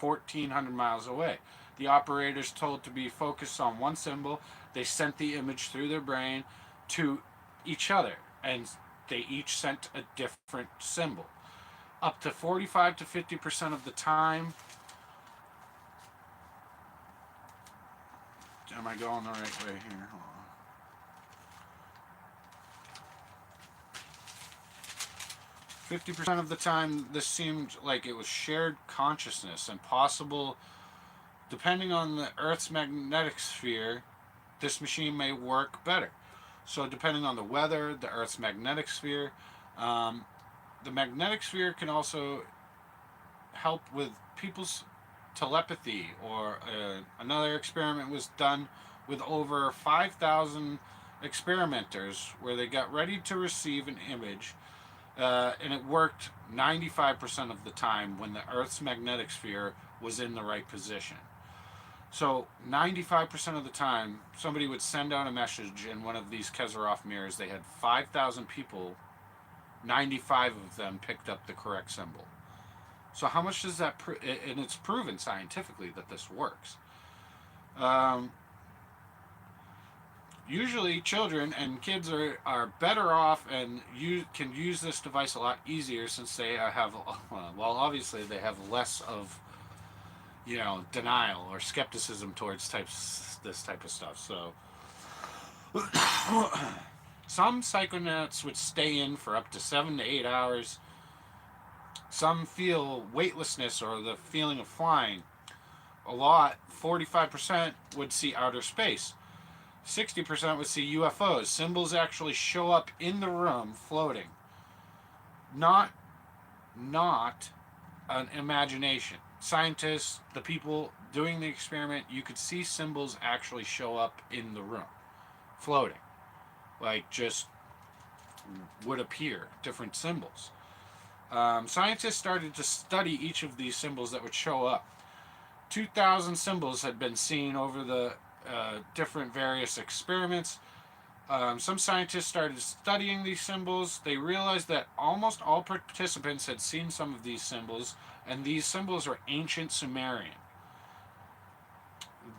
1,400 miles away. The operators told to be focused on one symbol. They sent the image through their brain to each other, and they each sent a different symbol. Up to 45 to 50% of the time. Am I going the right way here? Hold on. 50% of the time, this seemed like it was shared consciousness and possible. Depending on the Earth's magnetic sphere, this machine may work better. So depending on the weather, the Earth's magnetic sphere, the magnetic sphere can also help with people's telepathy. Or another experiment was done with over 5,000 experimenters where they got ready to receive an image, and it worked 95% of the time when the Earth's magnetic sphere was in the right position. So 95% of the time, somebody would send out a message in one of these Kozyrev mirrors. They had 5,000 people, 95 of them picked up the correct symbol. So how much does that and it's proven scientifically that this works. Usually children and kids are better off and can use this device a lot easier since they have, well, obviously they have less of, denial or skepticism towards this type of stuff. So some psychonauts would stay in for up to 7 to 8 hours. Some feel weightlessness or the feeling of flying. A lot, 45%, would see outer space. 60% would see UFOs. Symbols actually show up in the room floating. Not an imagination. Scientists, the people doing the experiment, you could see symbols actually show up in the room, floating. Like just would appear, different symbols. Scientists started to study each of these symbols that would show up. 2,000 symbols had been seen over the different various experiments. Some scientists started studying these symbols. They realized that almost all participants had seen some of these symbols, and these symbols are ancient Sumerian.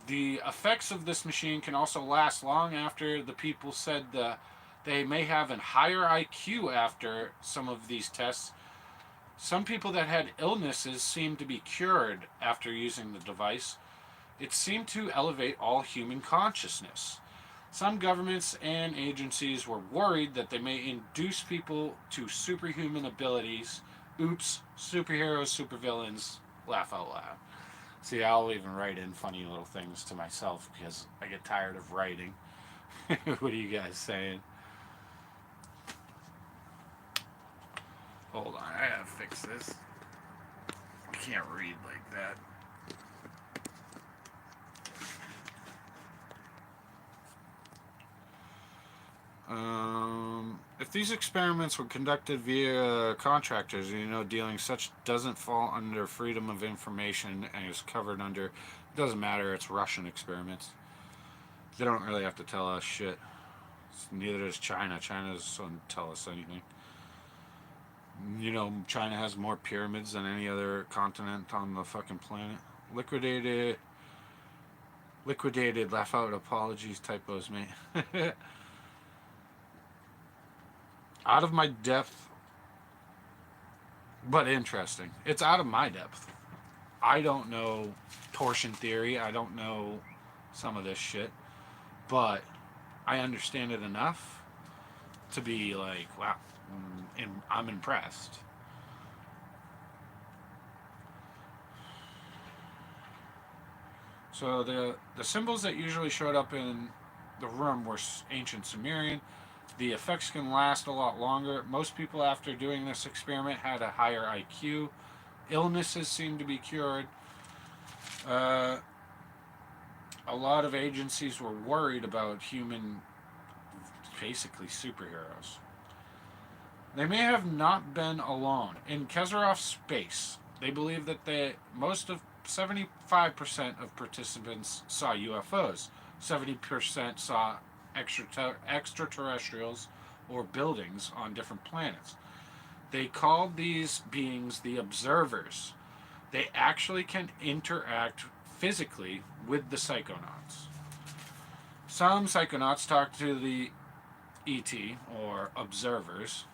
The effects of this machine can also last long after the people said they may have a higher IQ after some of these tests. Some people that had illnesses seemed to be cured after using the device. It seemed to elevate all human consciousness. Some governments and agencies were worried that they may induce people to superhuman abilities. Oops, superheroes, supervillains, laugh out loud. See, I'll even write in funny little things to myself because I get tired of writing. What are you guys saying? Hold on, I gotta fix this. I can't read like that. If these experiments were conducted via contractors, dealing such doesn't fall under freedom of information and is covered under. It doesn't matter. It's Russian experiments. They don't really have to tell us shit. Neither does China. China doesn't tell us anything. China has more pyramids than any other continent on the fucking planet. Liquidated. Laugh out. Apologies. Typos, mate. Out of my depth, but interesting. It's out of my depth. I don't know torsion theory. I don't know some of this shit, but I understand it enough to be like, wow, I'm impressed. So the symbols that usually showed up in the room were ancient Sumerian. The effects can last a lot longer. Most people after doing this experiment had a higher IQ. Illnesses seem to be cured. A lot of agencies were worried about human, basically superheroes. They may have not been alone. In Kozyrev space, they believe that most of 75% of participants saw UFOs. 70% saw extraterrestrials or buildings on different planets. They called these beings the observers. They actually can interact physically with the psychonauts. Some psychonauts talk to the ET or observers.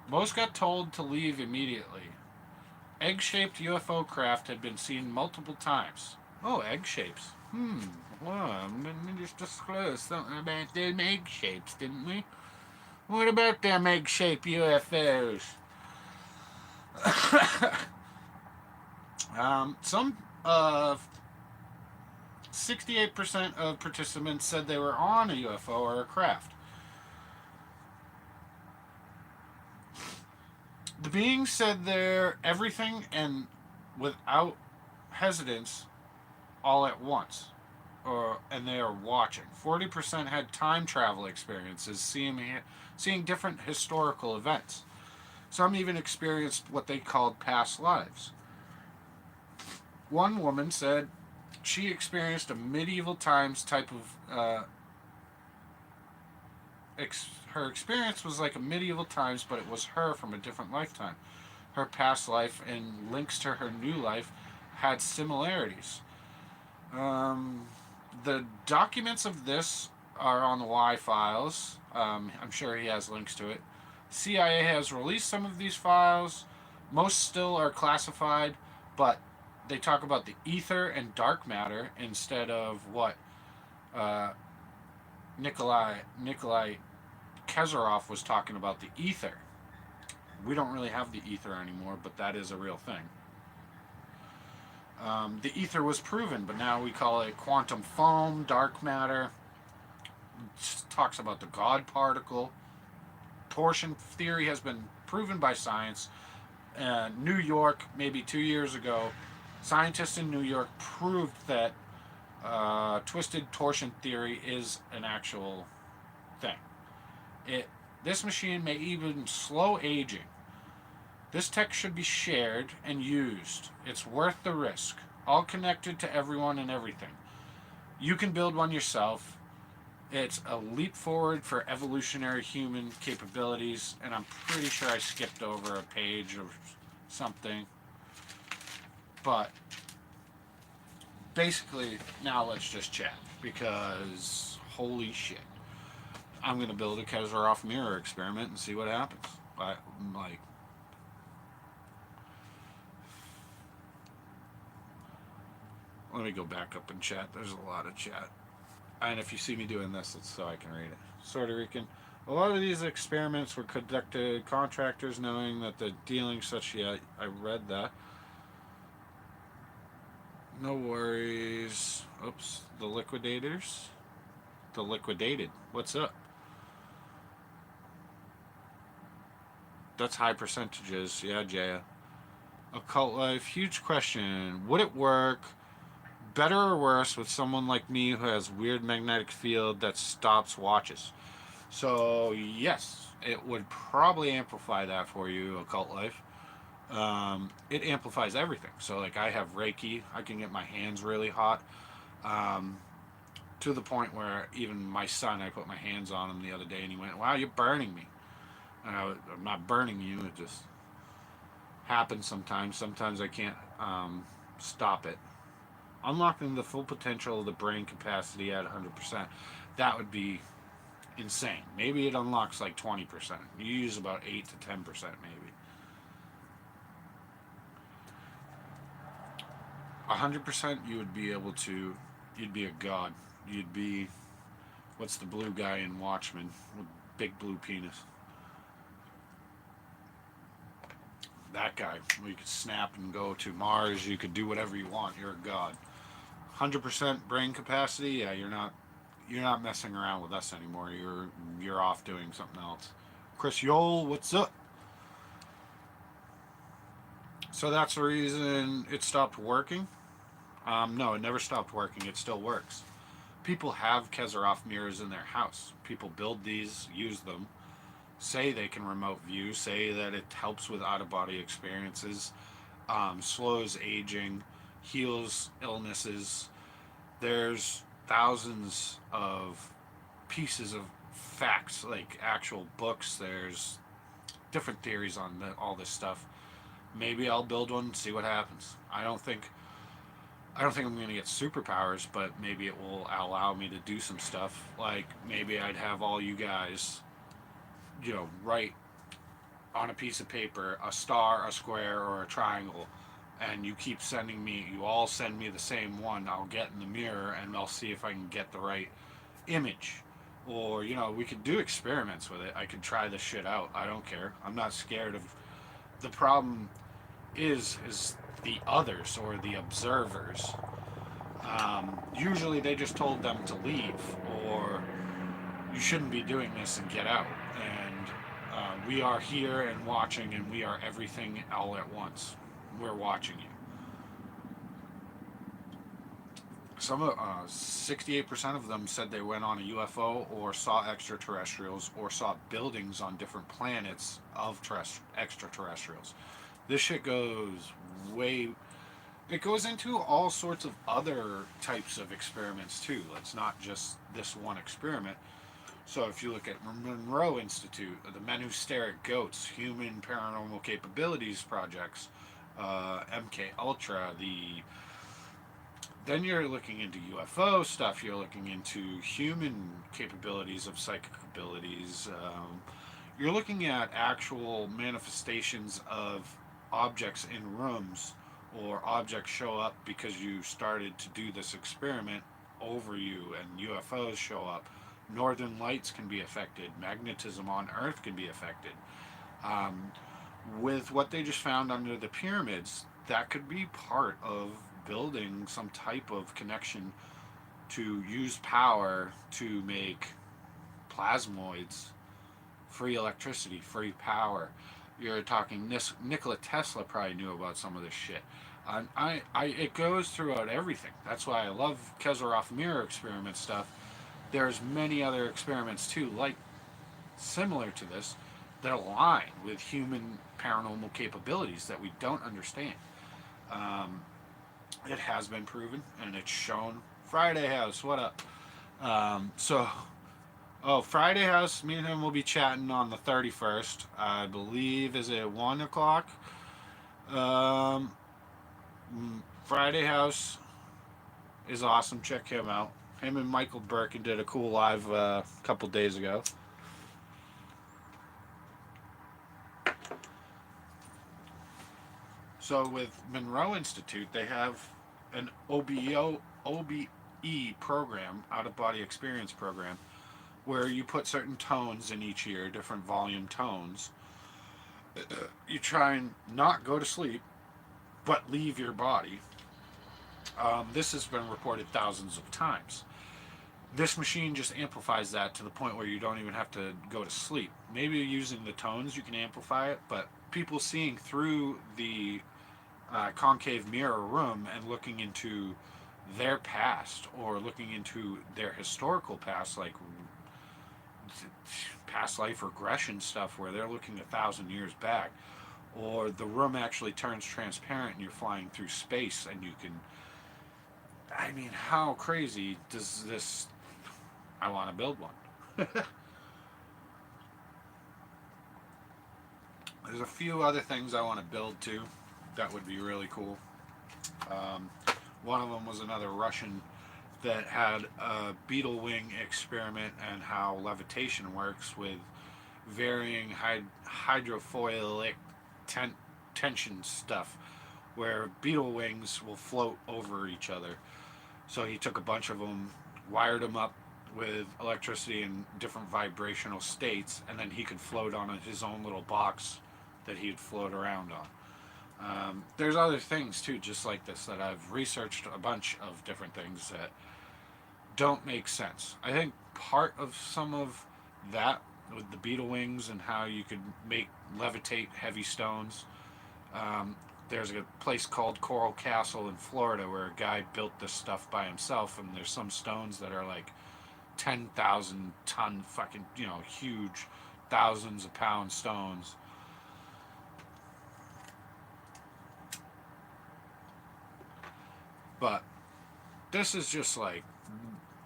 Most got told to leave immediately. Egg-shaped UFO craft had been seen multiple times. Oh, egg shapes. Well, we just disclosed something about them egg shapes, didn't we? What about them egg-shaped UFOs? Some 68% of participants said they were on a UFO or a craft. The beings said they're everything and without hesitance all at once. And they are watching. 40% had time travel experiences, seeing different historical events. Some even experienced what they called past lives. One woman said she experienced a medieval times type of... her experience was like a medieval times, but it was her from a different lifetime. Her past life and links to her new life had similarities. The documents of this are on the Y files. I'm sure he has links to it. CIA has released some of these files. Most still are classified, but they talk about the ether and dark matter instead of what Nikolai Kozyrev was talking about, the ether. We don't really have the ether anymore, but that is a real thing. The ether was proven, but now we call it quantum foam, dark matter. It talks about the God particle. Torsion theory has been proven by science. New York, maybe 2 years ago, scientists in New York proved that twisted torsion theory is an actual thing. This machine may even slow aging. This tech should be shared and used. It's worth the risk. All connected to everyone and everything. You can build one yourself. It's a leap forward for evolutionary human capabilities, and I'm pretty sure I skipped over a page or something. But basically, now let's just chat, because holy shit. I'm going to build a Kozyrev Mirror experiment and see what happens. Like, let me go back up in chat. There's a lot of chat. And if you see me doing this, it's so I can read it. Puerto Rican. A lot of these experiments were conducted contractors knowing that the dealing such. Yeah, I read that. No worries. Oops. The liquidators. The liquidated. What's up? That's high percentages. Yeah, Jaya. Occult life. Huge question. Would it work better or worse with someone like me who has weird magnetic field that stops watches? So yes, it would probably amplify that for you, occult life. It amplifies everything. So like I have Reiki, I can get my hands really hot, um, to the point where even my son, I put my hands on him the other day, and he went, "Wow, you're burning me." And I'm not burning you. It just happens sometimes. Sometimes I can't stop it. Unlocking the full potential of the brain capacity at 100%. That would be insane. Maybe it unlocks like 20%. You use about 8 to 10% maybe. 100% you would be able to, you'd be a god. You'd be, what's the blue guy in Watchmen with big blue penis? That guy. You could snap and go to Mars. You could do whatever you want. You're a god. 100% brain capacity. Yeah, you're not messing around with us anymore. You're off doing something else. Chris Yole, what's up? So that's the reason it stopped working. No, it never stopped working. It still works. People have Kozyrev mirrors in their house. People build these, use them, say they can remote view, say that it helps with out of body experiences, slows aging, heals illnesses. There's thousands of pieces of facts, like actual books. There's different theories on all this stuff. Maybe I'll build one, see what happens. I don't think I'm going to get superpowers, but maybe it will allow me to do some stuff. Like maybe I'd have all you guys, write on a piece of paper a star, a square, or a triangle, and you keep sending me. You all send me the same one. I'll get in the mirror and I'll see if I can get the right image. Or we could do experiments with it. I could try this shit out. I don't care. I'm not scared of. The problem is the others or the observers. Usually they just told them to leave, or you shouldn't be doing this and get out. And we are here and watching, and we are everything all at once. We're watching you. 68% of them said they went on a UFO or saw extraterrestrials or saw buildings on different planets of extraterrestrials. This shit goes way. It goes into all sorts of other types of experiments too. It's not just this one experiment. So if you look at Monroe Institute, the Men Who Stare at Goats, Human Paranormal Capabilities projects, MK Ultra, then you're looking into UFO stuff. You're looking into human capabilities of psychic abilities. You're looking at actual manifestations of objects in rooms, or objects show up because you started to do this experiment over you, and UFOs show up. Northern lights can be affected. Magnetism on Earth can be affected. Um, with what they just found under the pyramids, that could be part of building some type of connection to use power to make plasmoids, free electricity, free power. You're talking Nikola Tesla probably knew about some of this shit. It goes throughout everything. That's why I love Kozyrev Mirror experiment stuff. There's many other experiments too, like similar to this, that align with human paranormal capabilities that we don't understand. Um, it has been proven and it's shown. Friday House, what up? Friday House, me and him will be chatting on the 31st. I believe, is it 1 o'clock? Um, Friday House is awesome. Check him out. Him and Michael Birkin did a cool live a couple days ago. So with Monroe Institute, they have an OBE program, out of body experience program, where you put certain tones in each ear, different volume tones. You try and not go to sleep, but leave your body. This has been reported thousands of times. This machine just amplifies that to the point where you don't even have to go to sleep. Maybe using the tones you can amplify it, but people seeing through the concave mirror room and looking into their past or looking into their historical past, like past life regression stuff where they're looking 1,000 years back, or the room actually turns transparent and you're flying through space and you can. I mean, how crazy does this? I want to build one. There's a few other things I want to build too. That would be really cool. Um, One of them was another Russian that had a beetle wing experiment and how levitation works with varying hydrophilic tension stuff, where beetle wings will float over each other. So he took a bunch of them, wired them up with electricity in different vibrational states, and then he could float on his own little box that he'd float around on. There's other things too, just like this, that I've researched a bunch of different things that don't make sense. I think part of some of that with the beetle wings and how you could make levitate heavy stones. Um, there's a place called Coral Castle in Florida where a guy built this stuff by himself, and there's some stones that are like 10,000 ton fucking, huge, thousands of pound stones. But this is just like,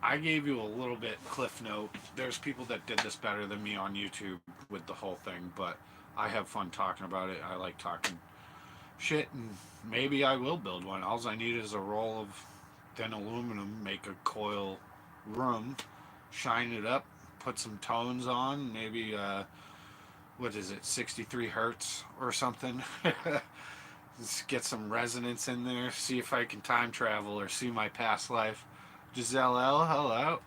I gave you a little bit cliff note. There's people that did this better than me on YouTube with the whole thing, but I have fun talking about it. I like talking shit, and maybe I will build one. All I need is a roll of thin aluminum, make a coil room, shine it up, put some tones on, maybe what is it, 63 hertz or something. Just get some resonance in there, see if I can time travel or see my past life. Giselle L, hello.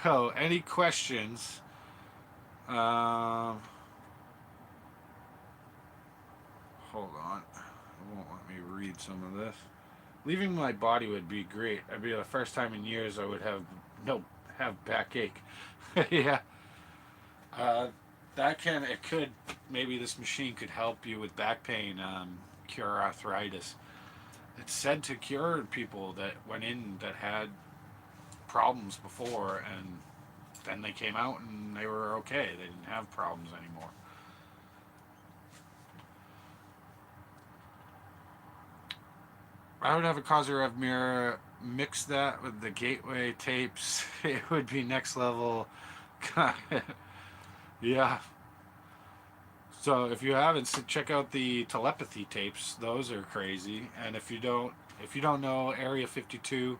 So, any questions? Hold on. It won't let me read some of this. Leaving my body would be great. It'd be the first time in years I would have backache. Yeah. Uh, it could, maybe this machine could help you with back pain, cure arthritis. It's said to cure people that went in that had problems before, and then they came out and they were okay. They didn't have problems anymore. I would have a Kozyrev Mirror, mix that with the gateway tapes. It would be next level. Yeah. So if you haven't, check out the telepathy tapes. Those are crazy. And if you don't know Area 52,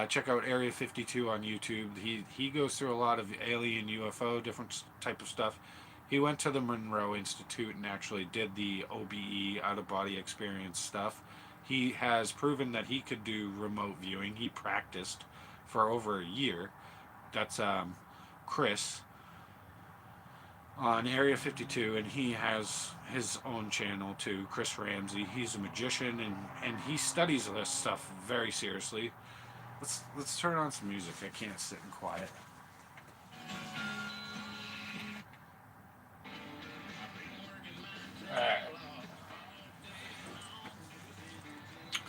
check out Area 52 on YouTube. He goes through a lot of alien UFO, different type of stuff. He went to the Monroe Institute and actually did the OBE, out of body experience stuff. He has proven that he could do remote viewing. He practiced for over a year. That's Chris on Area 52, and he has his own channel too, Chris Ramsey. He's a magician, and he studies this stuff very seriously. Let's turn on some music. I can't sit in quiet. Alright.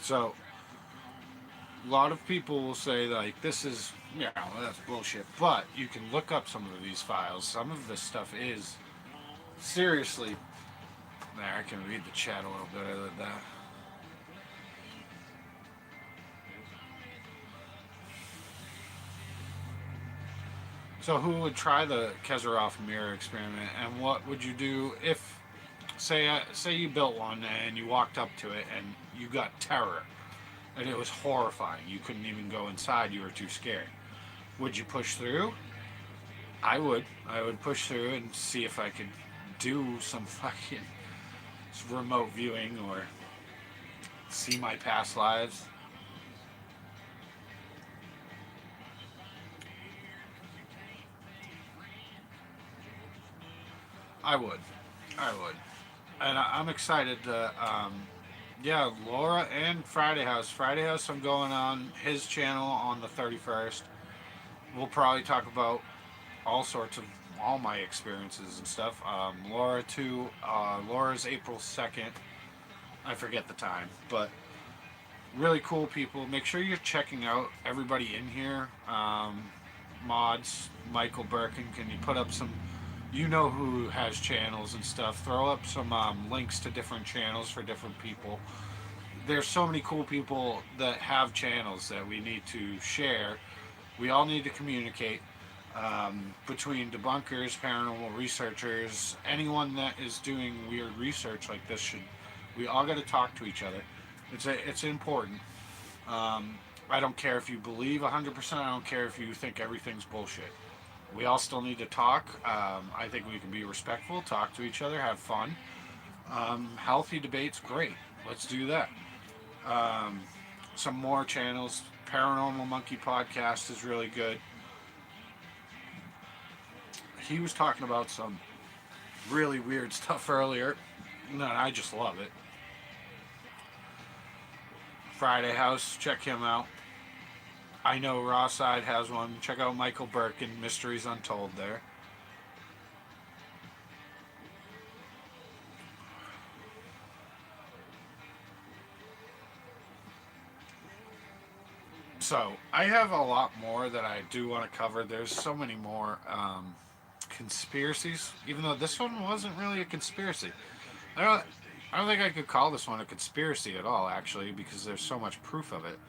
So a lot of people will say like this is, that's bullshit, but you can look up some of these files. Some of this stuff is seriously. There, I can read the chat a little better than that. So who would try the Kozyrev Mirror experiment, and what would you do if, say you built one and you walked up to it and you got terror? and it was horrifying. You couldn't even go inside. You were too scared. Would you push through? I would. I would push through and see if I could do some fucking remote viewing or see my past lives. I would. I would. And I'm excited to, yeah, Laura and Friday House. Friday House, I'm going on his channel on the 31st. We'll probably talk about all sorts of all my experiences and stuff. Laura too. Laura's April 2nd. I forget the time, but really cool people. Make sure you're checking out everybody in here. Mods, Michael Birkin, can you put up some? You know who has channels and stuff. Throw up some links to different channels for different people. There's so many cool people that have channels that we need to share. We all need to communicate between debunkers, paranormal researchers, anyone that is doing weird research like this should. We all got to talk to each other. It's important. I don't care if you believe 100%. I don't care if you think everything's bullshit. We all still need to talk. I think we can be respectful, talk to each other, have fun. Healthy debates, great. Let's do that. Um, some more channels. Paranormal Monkey Podcast is really good. He was talking about some really weird stuff earlier. No, I just love it. Friday House, check him out. I know Rawside has one. Check out Michael Birkin, Mysteries Untold there. So, I have a lot more that I do want to cover. There's so many more conspiracies, even though this one wasn't really a conspiracy. I don't, I don't think I could call this one a conspiracy at all, actually, because there's so much proof of it.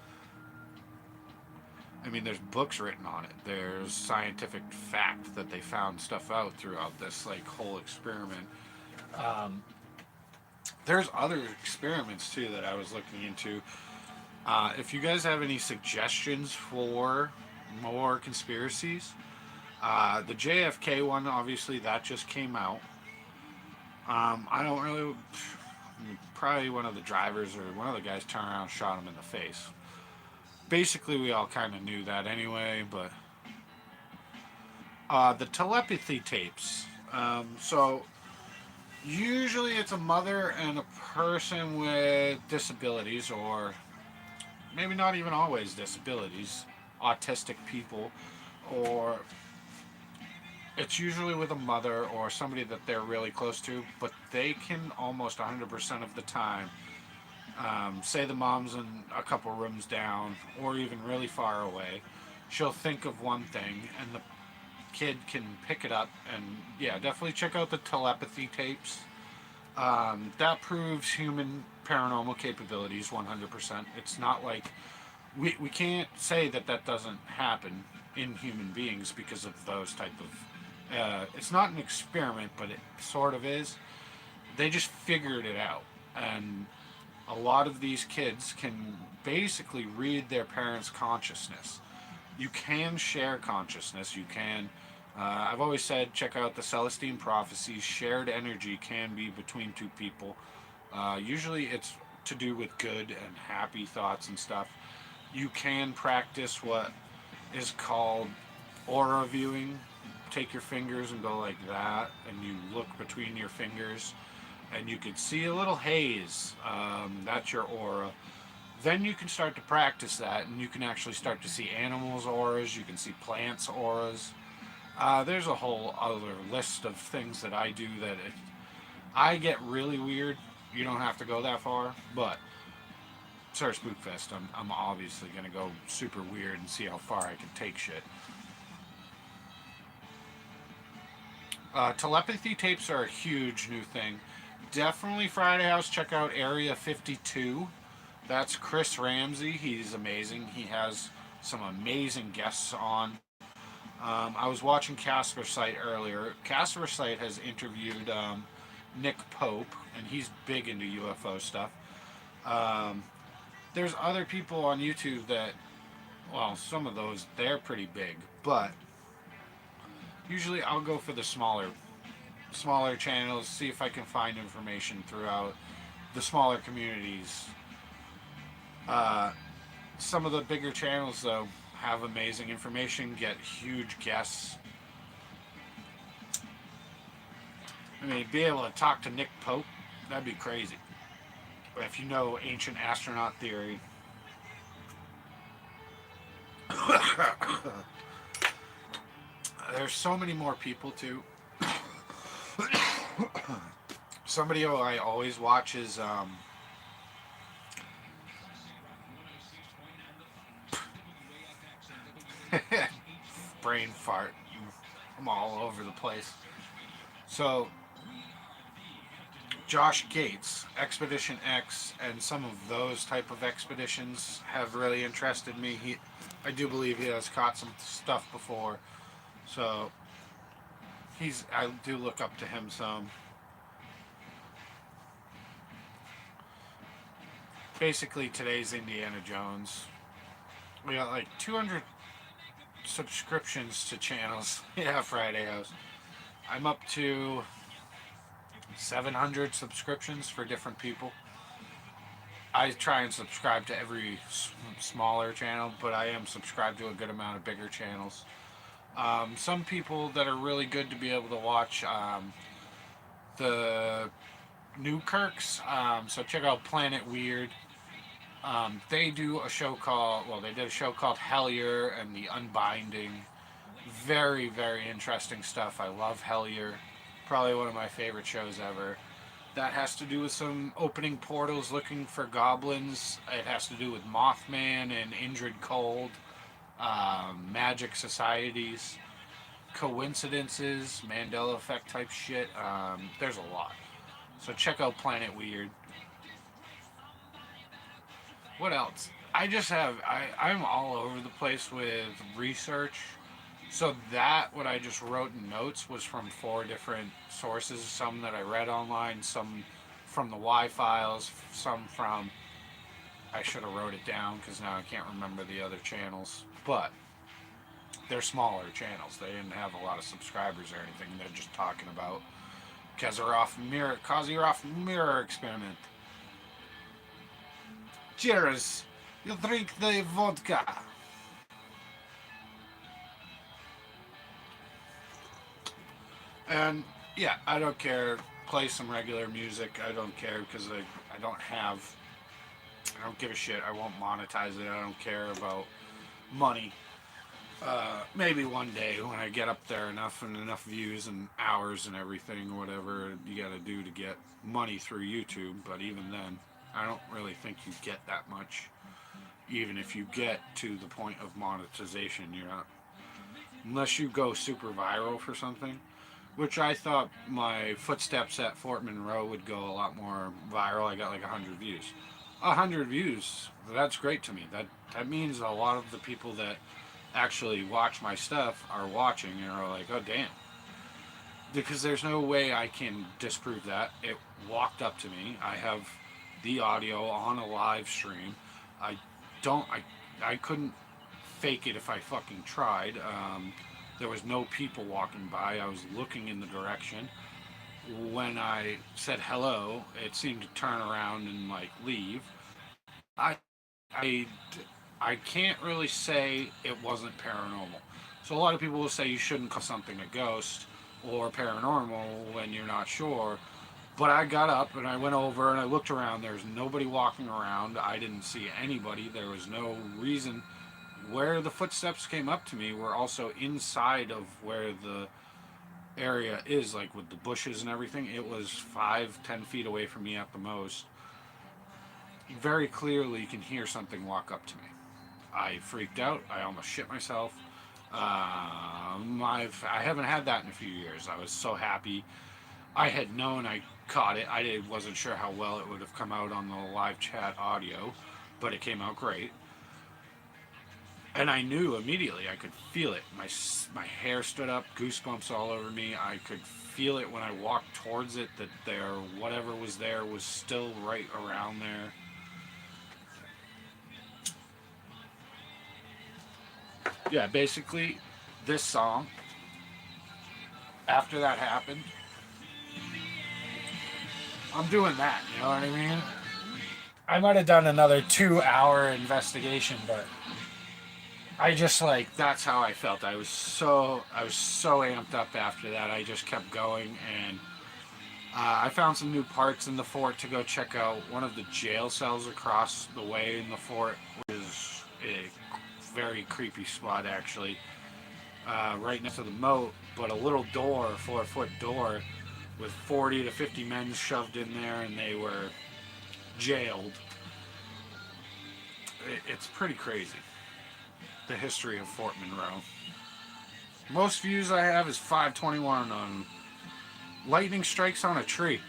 I mean, there's books written on it. There's scientific fact that they found stuff out throughout this like whole experiment. Um, there's other experiments too that I was looking into. If you guys have any suggestions for more conspiracies, the JFK one, obviously, that just came out. I don't really. Probably one of the drivers or one of the guys turned around and shot him in the face. Basically, we all kind of knew that anyway, but the telepathy tapes. So usually it's a mother and a person with disabilities, or maybe not even always disabilities, autistic people, or it's usually with a mother or somebody that they're really close to, but they can almost 100% of the time, say the mom's in a couple rooms down or even really far away, she'll think of one thing and the kid can pick it up. And yeah, definitely check out the telepathy tapes. That proves human paranormal capabilities 100%. It's not like we can't say that that doesn't happen in human beings because of those type of it's not an experiment, but it sort of is. They just figured it out, and a lot of these kids can basically read their parents' consciousness. You can share consciousness. You can. I've always said, check out the Celestine prophecies. Shared energy can be between two people. Usually, it's to do with good and happy thoughts and stuff. You can practice what is called aura viewing. Take your fingers and go like that, and you look between your fingers, and you can see a little haze. That's your aura. Then you can start to practice that, and you can actually start to see animals' auras. You can see plants' auras. There's a whole other list of things that I do that I get really weird. You don't have to go that far, but SrSpookfest, I'm obviously going to go super weird and see how far I can take shit. Telepathy tapes are a huge new thing. Definitely Friday House. Check out Area 52. That's Chris Ramsey. He's amazing. He has some amazing guests on. I was watching Casper Site earlier. Casper Site has interviewed Nick Pope, and he's big into UFO stuff. Um, There's other people on YouTube that, well, some of those, they're pretty big, but usually I'll go for the smaller channels, see if I can find information throughout the smaller communities. Uh, some of the bigger channels, though, have amazing information, get huge guests. I mean, be able to talk to Nick Pope, that'd be crazy. If you know ancient astronaut theory. There's so many more people, too. Somebody who I always watch is brain fart. I'm all over the place. So Josh Gates, Expedition X, and some of those type of expeditions have really interested me. I do believe he has caught some stuff before, so I do look up to him some. Basically, today's Indiana Jones. We got like 200 subscriptions to channels. Yeah, Friday House. I'm up to 700 subscriptions for different people. I try and subscribe to every smaller channel, but I am subscribed to a good amount of bigger channels. Some people that are really good to be able to watch, the Newkirks. So check out Planet Weird. They do a show called, well, they did a show called Hellier and the Unbinding. Very, very interesting stuff. I love Hellier. Probably one of my favorite shows ever. That has to do with some opening portals looking for goblins. It has to do with Mothman and Indrid Cold, magic societies, coincidences, Mandela effect type shit. There's a lot. So check out Planet Weird. What else? I'm all over the place with research. So what I just wrote in notes was from 4 different sources. Some that I read online, some from the Y files, some from, I should have wrote it down because now I can't remember the other channels. But they're smaller channels. They didn't have a lot of subscribers or anything. They're just talking about Kozyrev Mirror experiment. Cheers! You drink the vodka. And yeah, I don't care. Play some regular music. I don't care because I don't give a shit. I won't monetize it. I don't care about money. Maybe one day when I get up there enough and enough views and hours and everything, whatever you gotta do to get money through YouTube. But even then, I don't really think you get that much. Even if you get to the point of monetization, you're not, unless you go super viral for something, which I thought my footsteps at Fort Monroe would go a lot more viral. I got like 100 views. 100 views, that's great to me. That means a lot of the people that actually watch my stuff are watching and are like, oh damn. Because there's no way I can disprove that. It walked up to me. I have the audio on a live stream. I couldn't fake it if I fucking tried. There was no people walking by. I was looking in the direction. When I said hello, it seemed to turn around and like leave. I I I can't really say it wasn't paranormal. So a lot of people will say you shouldn't call something a ghost or paranormal when you're not sure. But I got up and I went over and I looked around. There's nobody walking around. I didn't see anybody. There was no reason. Where the footsteps came up to me were also inside of where the area is, like with the bushes and everything. It was 5-10 feet away from me at the most. Very clearly you can hear something walk up to me. I freaked out. I almost shit myself. I haven't had that in a few years. I was so happy. I had known I caught it. Wasn't sure how well it would have come out on the live chat audio, but it came out great. And I knew immediately. I could feel it. My hair stood up, goosebumps all over me. I could feel it when I walked towards it that whatever was there was still right around there. Yeah, basically, this song, after that happened, I'm doing that, you know what I mean? I might have done another 2 hour investigation, but I just like, that's how I felt. I was so amped up after that. I just kept going, and I found some new parts in the fort to go check out. One of the jail cells across the way in the fort was a very creepy spot, actually. Right next to the moat, but a little door, a 4-foot door, with 40 to 50 men shoved in there, and they were jailed. It's pretty crazy, the history of Fort Monroe. Most views I have is 521 on lightning strikes on a tree.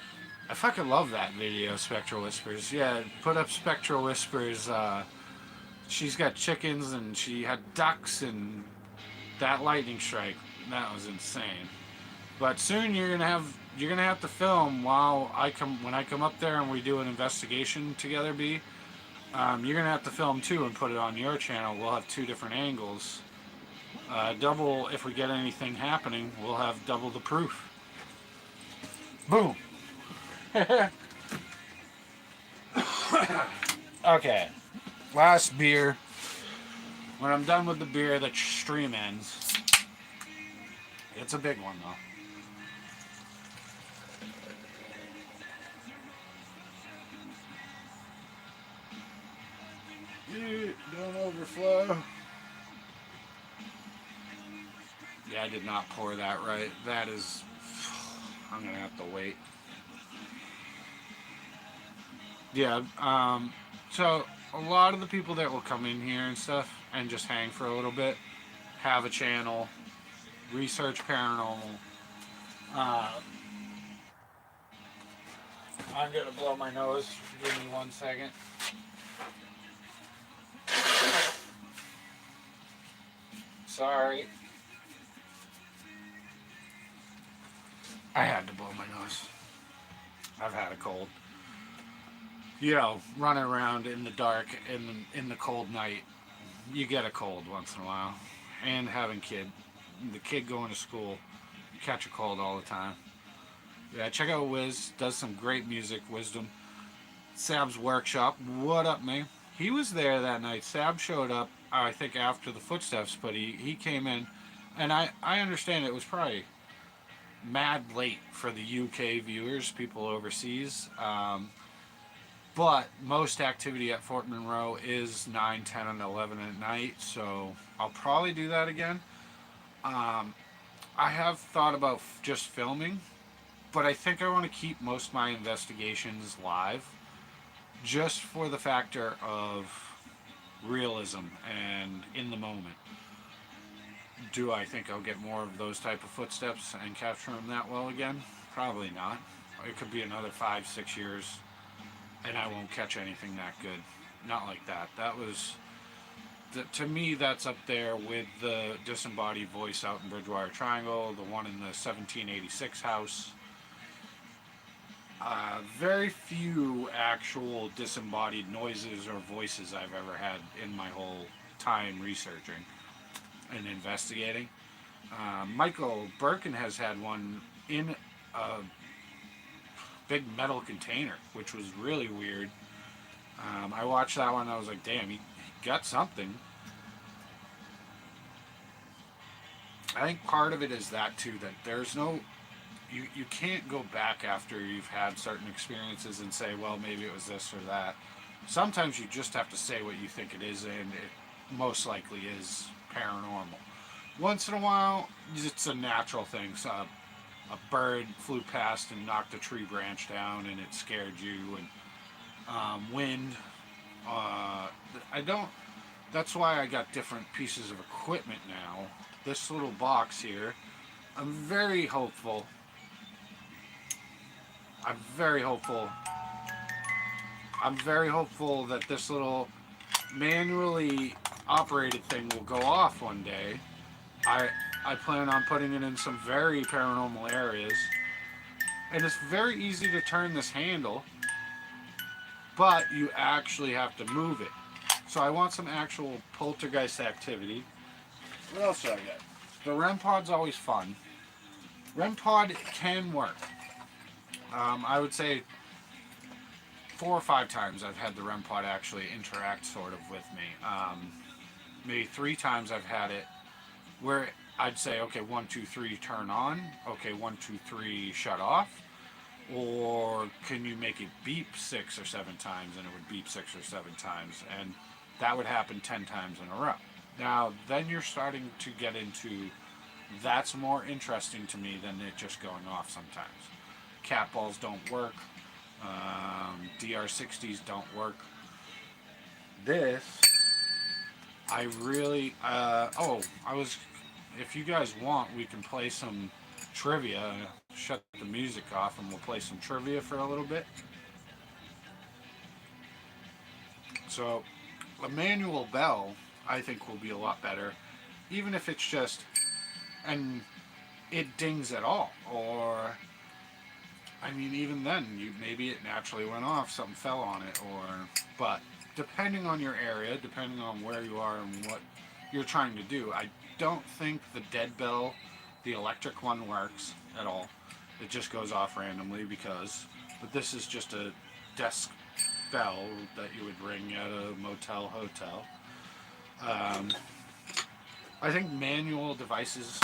I fucking love that video, Spectral Whispers. Yeah, put up Spectral Whispers. She's got chickens and she had ducks, and that lightning strike, that was insane. But soon you're gonna have to film while when I come up there and we do an investigation together, B. You're gonna have to film too and put it on your channel. We'll have 2 different angles. Double, if we get anything happening, we'll have double the proof. Boom. Okay, last beer. When I'm done with the beer, the stream ends. It's a big one though. Don't overflow. Yeah, I did not pour that right. That is... I'm gonna have to wait. Yeah, so a lot of the people that will come in here and stuff and just hang for a little bit have a channel, research paranormal. I'm gonna blow my nose. Give me 1 second. Sorry. I had to blow my nose. I've had a cold. You know, running around in the dark in the cold night, you get a cold once in a while. And having the kid going to school, you catch a cold all the time. Yeah, check out Wiz. Does some great music. Wisdom. Sab's workshop. What up, man? He was there that night. Sab showed up, I think, after the footsteps, but he came in, and I understand it was probably mad late for the UK viewers, people overseas. But most activity at Fort Monroe is 9, 10, and 11 at night, so I'll probably do that again. I have thought about just filming, but I think I want to keep most of my investigations live, just for the factor of realism and in the moment. Do I think I'll get more of those type of footsteps and capture them that well again? Probably not. It could be another 5, 6 years and I won't catch anything that good. Not like that. That was, to me, that's up there with the disembodied voice out in Bridgewater Triangle, the one in the 1786 house. Very few actual disembodied noises or voices I've ever had in my whole time researching and investigating. Michael Birkin has had one in a big metal container, which was really weird. I watched that one and I was like, damn, he got something. I think part of it is that too, that there's no... You can't go back after you've had certain experiences and say, well, maybe it was this or that. Sometimes you just have to say what you think it is, and it most likely is paranormal. Once in a while, it's a natural thing. So a bird flew past and knocked a tree branch down, and it scared you. And wind. That's why I got different pieces of equipment now. This little box here, I'm very hopeful that this little manually operated thing will go off one day. I plan on putting it in some very paranormal areas. And it's very easy to turn this handle, but you actually have to move it. So I want some actual poltergeist activity. What else did I get? The REM pod's always fun. REM pod can work. I would say 4 or 5 times I've had the REM pod actually interact sort of with me. Maybe 3 times I've had it where I'd say, okay, 1, 2, 3, turn on. Okay, 1, 2, 3, shut off. Or can you make it beep 6 or 7 times, and it would beep 6 or 7 times, and that would happen 10 times in a row. Now, then you're starting to get into, that's more interesting to me than it just going off sometimes. Cat balls don't work. DR60s don't work. This, I really, if you guys want, we can play some trivia. Shut the music off and we'll play some trivia for a little bit. So, a manual bell, I think, will be a lot better, even if it's just, and it dings at all, or, I mean, even then, maybe it naturally went off, something fell on it, but depending on your area, depending on where you are and what you're trying to do, I don't think the dead bell, the electric one, works at all. It just goes off randomly but this is just a desk bell that you would ring at a motel, hotel. I think manual devices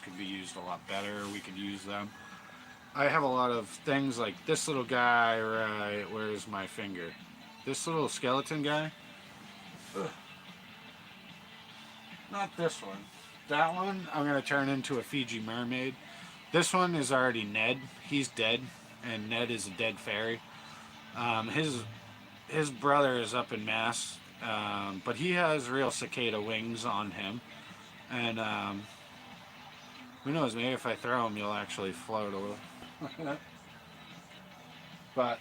could be used a lot better. We could use them. I have a lot of things like this little guy, right, where's my finger? This little skeleton guy. Ugh. Not this one. That one, I'm going to turn into a Fiji mermaid. This one is already Ned. He's dead, and Ned is a dead fairy. His brother is up in Mass, but he has real cicada wings on him. And who knows, maybe if I throw him, you'll actually float a little. But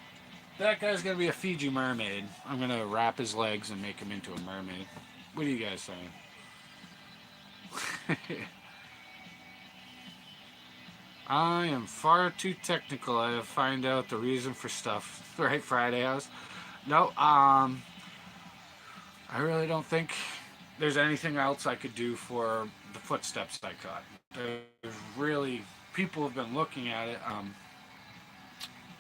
that guy's going to be a Fiji mermaid. I'm going to wrap his legs and make him into a mermaid. What are you guys saying? I am far too technical. I have to find out the reason for stuff. Right, Friday House? No, I really don't think there's anything else I could do for the footsteps I caught. There's really, people have been looking at it.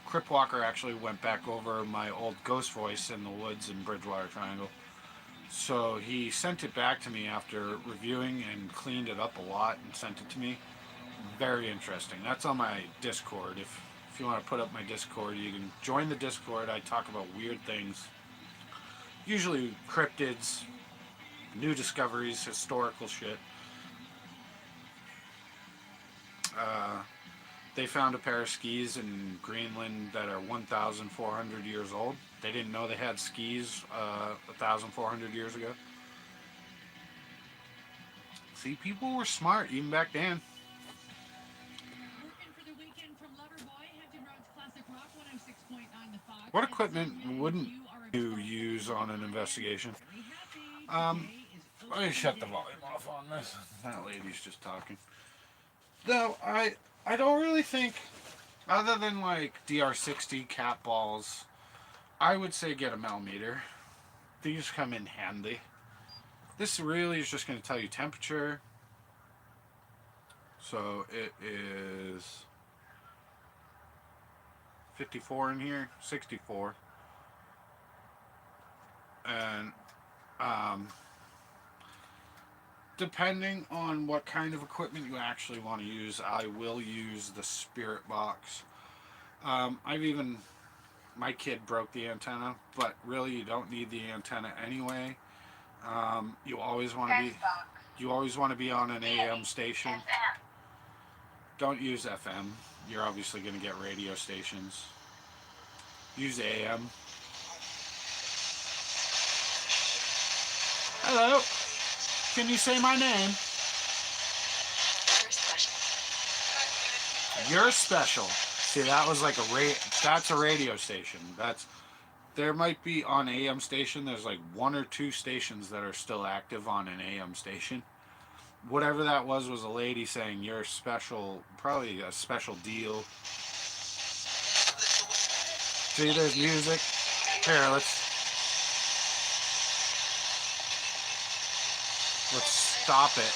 Crip Walker actually went back over my old ghost voice in the woods in Bridgewater Triangle. So he sent it back to me after reviewing and cleaned it up a lot and sent it to me. Very interesting. That's on my Discord. If you want to put up my Discord, you can join the Discord. I talk about weird things. Usually cryptids, new discoveries, historical shit. They found a pair of skis in Greenland that are 1,400 years old. They didn't know they had skis 1,400 years ago. See, people were smart even back then. What equipment wouldn't you use on an investigation? Let me shut the volume off on this. That lady's just talking. No, I don't really think, other than like DR60 cat balls, I would say get a millimeter. These come in handy. This really is just going to tell you temperature. So it is 54 in here, 64. And depending on what kind of equipment you actually want to use, I will use the Spirit Box. My kid broke the antenna, but really you don't need the antenna anyway. You always want to be on an AM station. Don't use FM. You're obviously going to get radio stations. Use AM. Hello. Can you say my name? You're special. See, that was like that's a radio station. There might be on AM station, there's like 1 or 2 stations that are still active on an AM station. Whatever that was a lady saying you're special, probably a special deal. See, there's music. Here, stop it.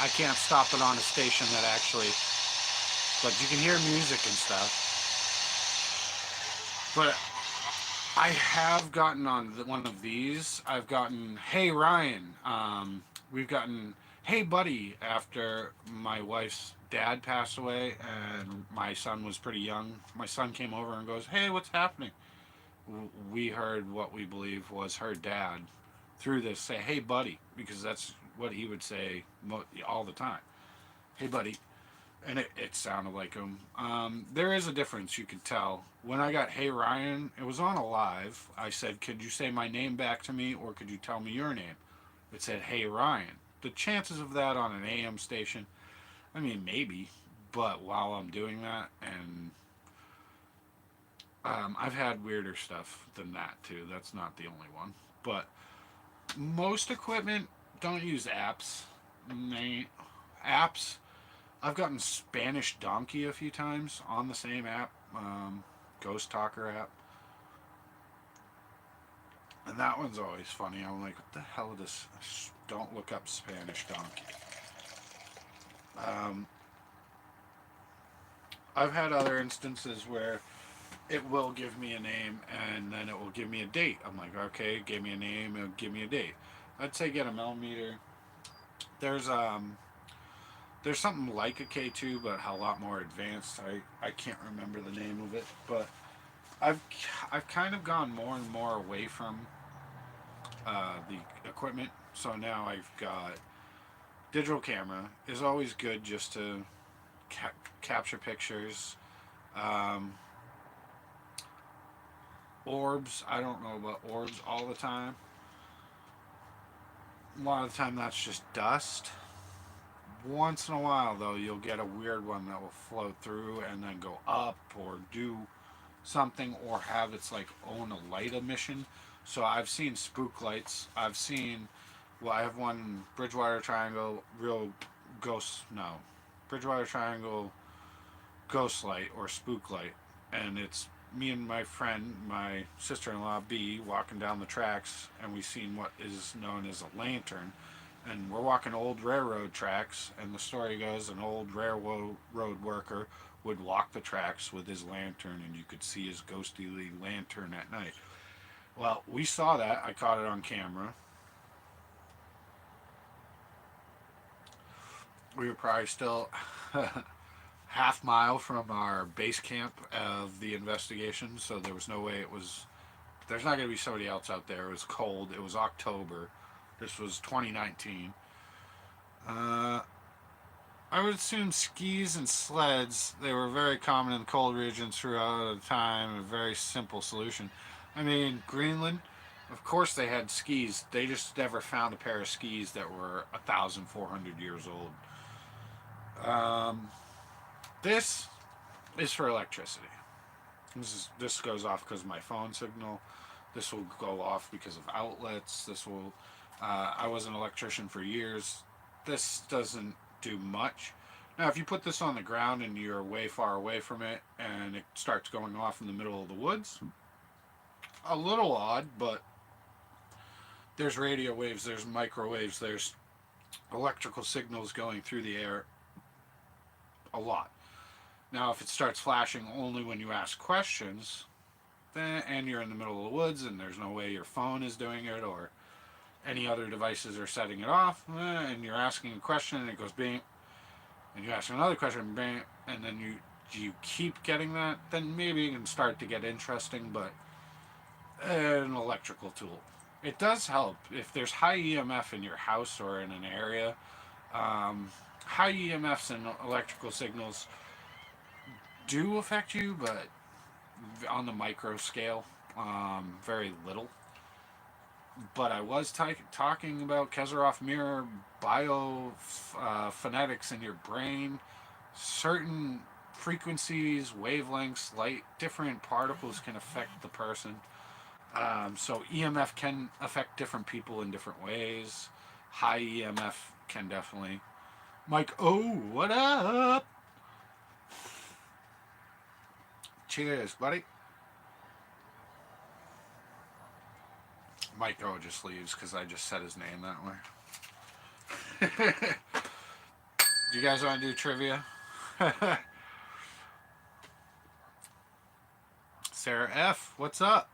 I can't stop it on a station that actually, but you can hear music and stuff. But I have gotten on one of these. I've gotten, hey Ryan. We've gotten, hey buddy, after my wife's dad passed away and my son was pretty young. My son came over and goes, hey, what's happening? We heard what we believe was her dad through this say, hey buddy, because that's what he would say all the time. Hey buddy, and it sounded like him. There is a difference, you could tell. When I got Hey Ryan, it was on a live. I said, could you say my name back to me or could you tell me your name? It said Hey Ryan. The chances of that on an AM station, I mean, maybe, but while I'm doing that, and I've had weirder stuff than that too. That's not the only one. But most equipment don't use apps. Apps, I've gotten Spanish Donkey a few times on the same app, Ghost Talker app. And that one's always funny. I'm like, what the hell is this? Don't look up Spanish Donkey. I've had other instances where it will give me a name and then it will give me a date. I'm like, okay, give me a name, it'll give me a date. I'd say get a millimeter. There's there's something like a K2, but a lot more advanced. I can't remember the name of it, but I've kind of gone more and more away from the equipment. So now I've got digital camera is always good just to capture pictures. Um, Orbs, I don't know about orbs all the time. A lot of the time that's just dust. Once in a while, though, you'll get a weird one that will float through and then go up or do something or have its like own a light emission. So I've seen spook lights. I've seen, well, I have one Bridgewater Triangle real ghost, no, Bridgewater Triangle ghost light or spook light, and it's me and my friend, my sister-in-law B, walking down the tracks, and we seen what is known as a lantern, and we're walking old railroad tracks, and the story goes an old railroad worker would walk the tracks with his lantern, and you could see his ghostly lantern at night. Well, we saw that. I caught it on camera. We were probably still half mile from our base camp of the investigation, so there was no way it was. There's not going to be somebody else out there. It was cold. It was October. This was 2019. Uh, I would assume skis and sleds, they were very common in the cold regions throughout the time, a very simple solution. I mean, Greenland, of course they had skis. They just never found a pair of skis that were 1,400 years old. Um, this is for electricity. This goes off because of my phone signal. This will go off because of outlets. This will. I was an electrician for years. This doesn't do much. Now, if you put this on the ground and you're way far away from it, and it starts going off in the middle of the woods, a little odd, but there's radio waves, there's microwaves, there's electrical signals going through the air a lot. Now, if it starts flashing only when you ask questions, then, and you're in the middle of the woods and there's no way your phone is doing it or any other devices are setting it off, and you're asking a question and it goes bing, and you ask another question, bing, and then you keep getting that, then maybe it can start to get interesting, but an electrical tool. It does help if there's high EMF in your house or in an area. High EMFs and electrical signals do affect you, but on the micro scale, very little. But I was talking about Kozyrev Mirror, phonetics in your brain, certain frequencies, wavelengths, light, different particles can affect the person. So EMF can affect different people in different ways. High EMF can definitely. Mike, oh, what up? Cheers, buddy. Micro just leaves because I just said his name that way. Do you guys want to do trivia? Sarah F, what's up?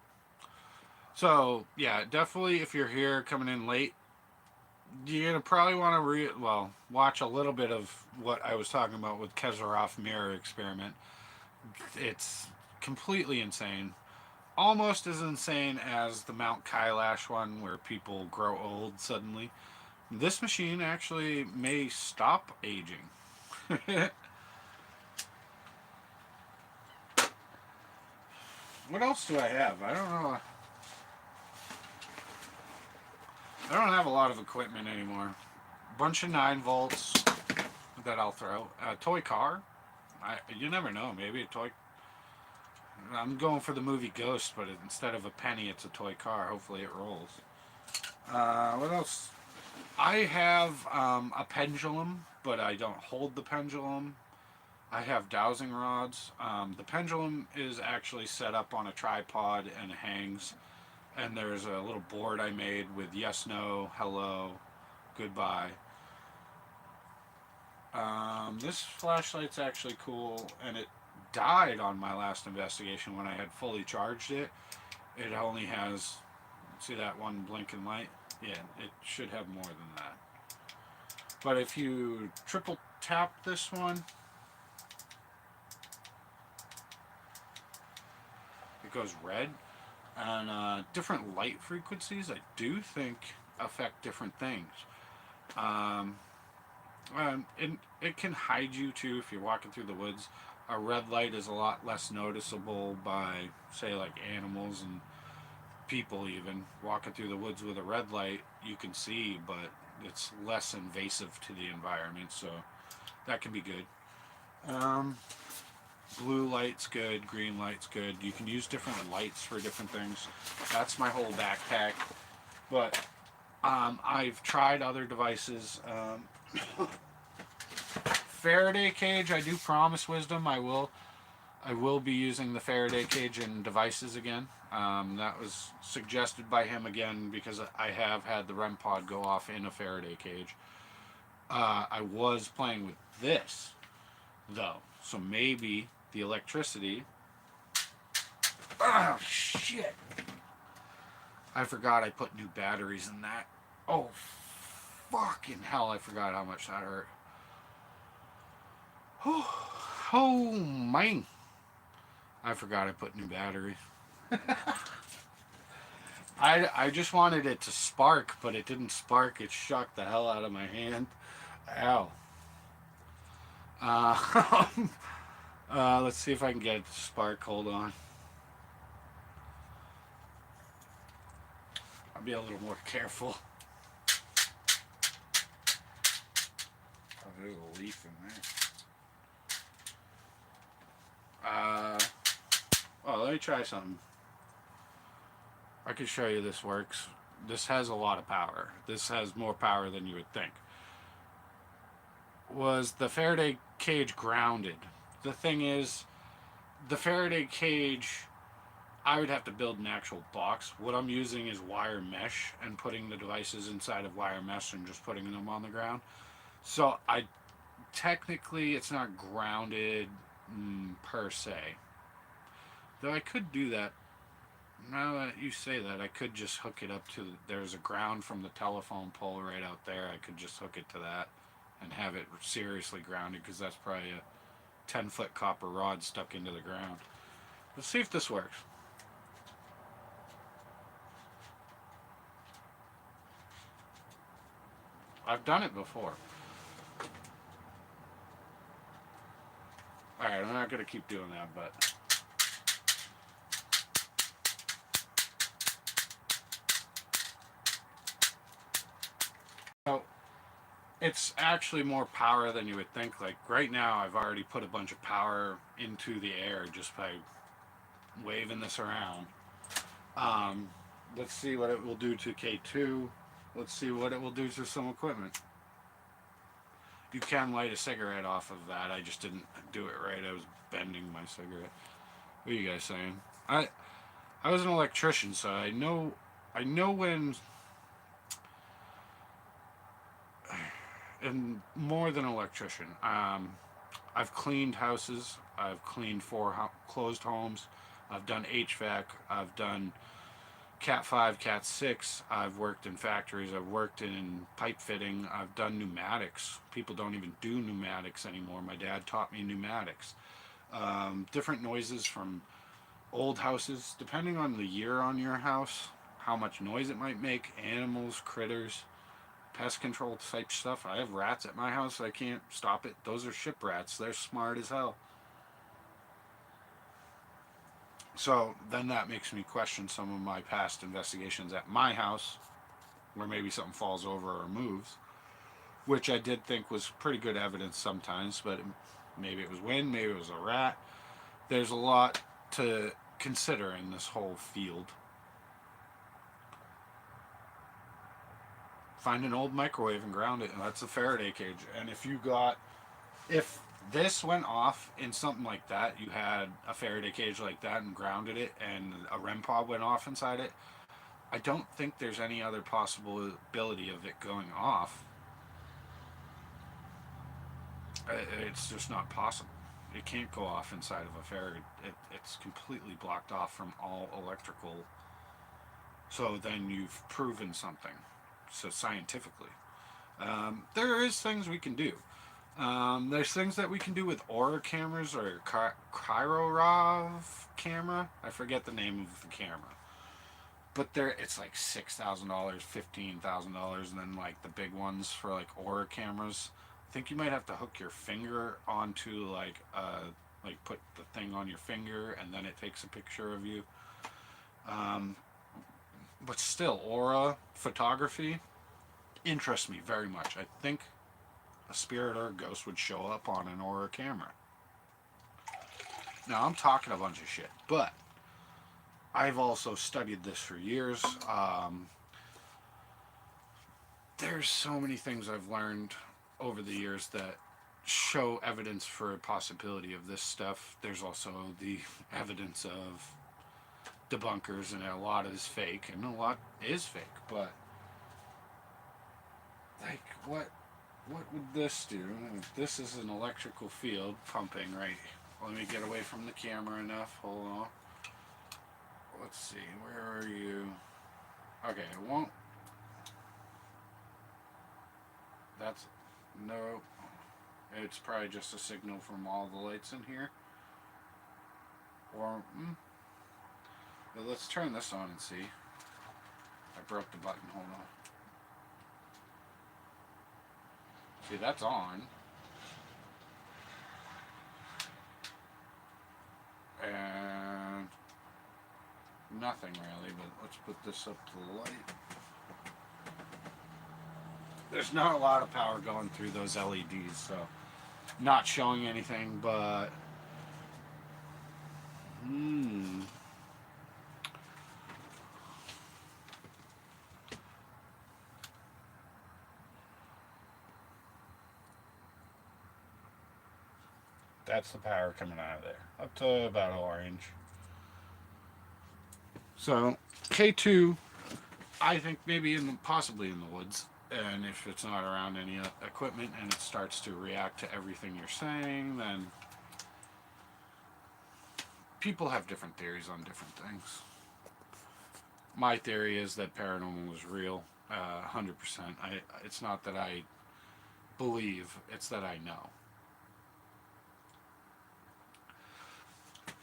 So, yeah, definitely if you're here coming in late, you're going to probably want to watch a little bit of what I was talking about with Kozyrev Mirror experiment. It's completely insane. Almost as insane as the Mount Kailash one where people grow old suddenly. This machine actually may stop aging. What else do I have? I don't know. I don't have a lot of equipment anymore. Bunch of 9 volts that I'll throw. A toy car. You never know. Maybe a toy. I'm going for the movie Ghost, but instead of a penny, it's a toy car. Hopefully it rolls. What else? I have a pendulum, but I don't hold the pendulum. I have dowsing rods. The pendulum is actually set up on a tripod and hangs. And there's a little board I made with yes, no, hello, goodbye. This flashlight's actually cool, and it died on my last investigation when I had fully charged it. It only has, see that one blinking light? Yeah, it should have more than that. But if you triple tap this one, it goes red. And different light frequencies, I do think, affect different things. It can hide you too if you're walking through the woods. A red light is a lot less noticeable by, say, like animals and people even. Walking through the woods with a red light, you can see, but it's less invasive to the environment, so that can be good. Blue light's good, green light's good. You can use different lights for different things. That's my whole backpack. But I've tried other devices. Faraday cage, I do promise Wisdom I will be using the Faraday cage in devices again. That was suggested by him again because I have had the REM pod go off in a Faraday cage. I was playing with this though, so maybe the electricity. Oh shit! I forgot I put new batteries in that. Oh fucking hell! I forgot how much that hurt. Oh man! I forgot I put new batteries. I just wanted it to spark, but it didn't spark. It shocked the hell out of my hand. Ow. Let's see if I can get it to spark. Hold on. I'll be a little more careful. Oh, there's a leaf in there. Well, let me try something. I can show you this works. This has a lot of power. This has more power than you would think. Was the Faraday cage grounded? The thing is, the Faraday cage, I would have to build an actual box. What I'm using is wire mesh and putting the devices inside of wire mesh and just putting them on the ground. So technically it's not grounded per se. Though I could do that. Now that you say that, I could just hook it up to, there's a ground from the telephone pole right out there. I could just hook it to that and have it seriously grounded, because that's probably a 10-foot copper rod stuck into the ground. Let's see if this works. I've done it before. Alright, I'm not going to keep doing that, but... So, it's actually more power than you would think. Like, right now, I've already put a bunch of power into the air just by waving this around. Let's see what it will do to K2. Let's see what it will do to some equipment. You can light a cigarette off of that. I just didn't do it right. I was bending my cigarette. What are you guys saying? I was an electrician, so I know when, and more than an electrician. I've cleaned houses. I've cleaned closed homes. I've done HVAC. I've done Cat 5, Cat 6. I've worked in factories. I've worked in pipe fitting. I've done pneumatics. People don't even do pneumatics anymore. My dad taught me pneumatics. Different noises from old houses, depending on the year on your house, how much noise it might make, animals, critters, pest control type stuff. I have rats at my house. I can't stop it. Those are ship rats. They're smart as hell. So then that makes me question some of my past investigations at my house, where maybe something falls over or moves, which I did think was pretty good evidence sometimes, but maybe it was wind, maybe it was a rat. There's a lot to consider in this whole field. Find an old microwave and ground it, and that's a Faraday cage. And if this went off in something like that, you had a Faraday cage like that and grounded it, and a REM pod went off inside it, I don't think there's any other possibility of it going off. It's just not possible. It can't go off inside of a Faraday. It's completely blocked off from all electrical. So then you've proven something. So scientifically, there is things we can do. There's things that we can do with Aura cameras or Kozyrev camera. I forget the name of the camera, but it's like $6,000, $15,000, and then like the big ones for like Aura cameras. I think you might have to hook your finger onto like put the thing on your finger, and then it takes a picture of you. Um, but still, Aura photography interests me very much. I think a spirit or a ghost would show up on an Aura camera. Now, I'm talking a bunch of shit, but I've also studied this for years. There's so many things I've learned over the years that show evidence for a possibility of this stuff. There's also the evidence of debunkers, and a lot is fake, and a lot is fake, but like what would this do? This is an electrical field pumping, right? Let me get away from the camera enough. Hold on. Let's see. Where are you? Okay, it won't. That's no. It's probably just a signal from all the lights in here. Or well, let's turn this on and see. I broke the button. Hold on. See, that's on. And nothing really, but let's put this up to the light. There's not a lot of power going through those LEDs, so not showing anything, but that's the power coming out of there, up to about orange. So K2, I think maybe possibly in the woods, and if it's not around any equipment and it starts to react to everything you're saying, then people have different theories on different things. My theory is that paranormal is real, 100%. It's not that I believe, it's that I know.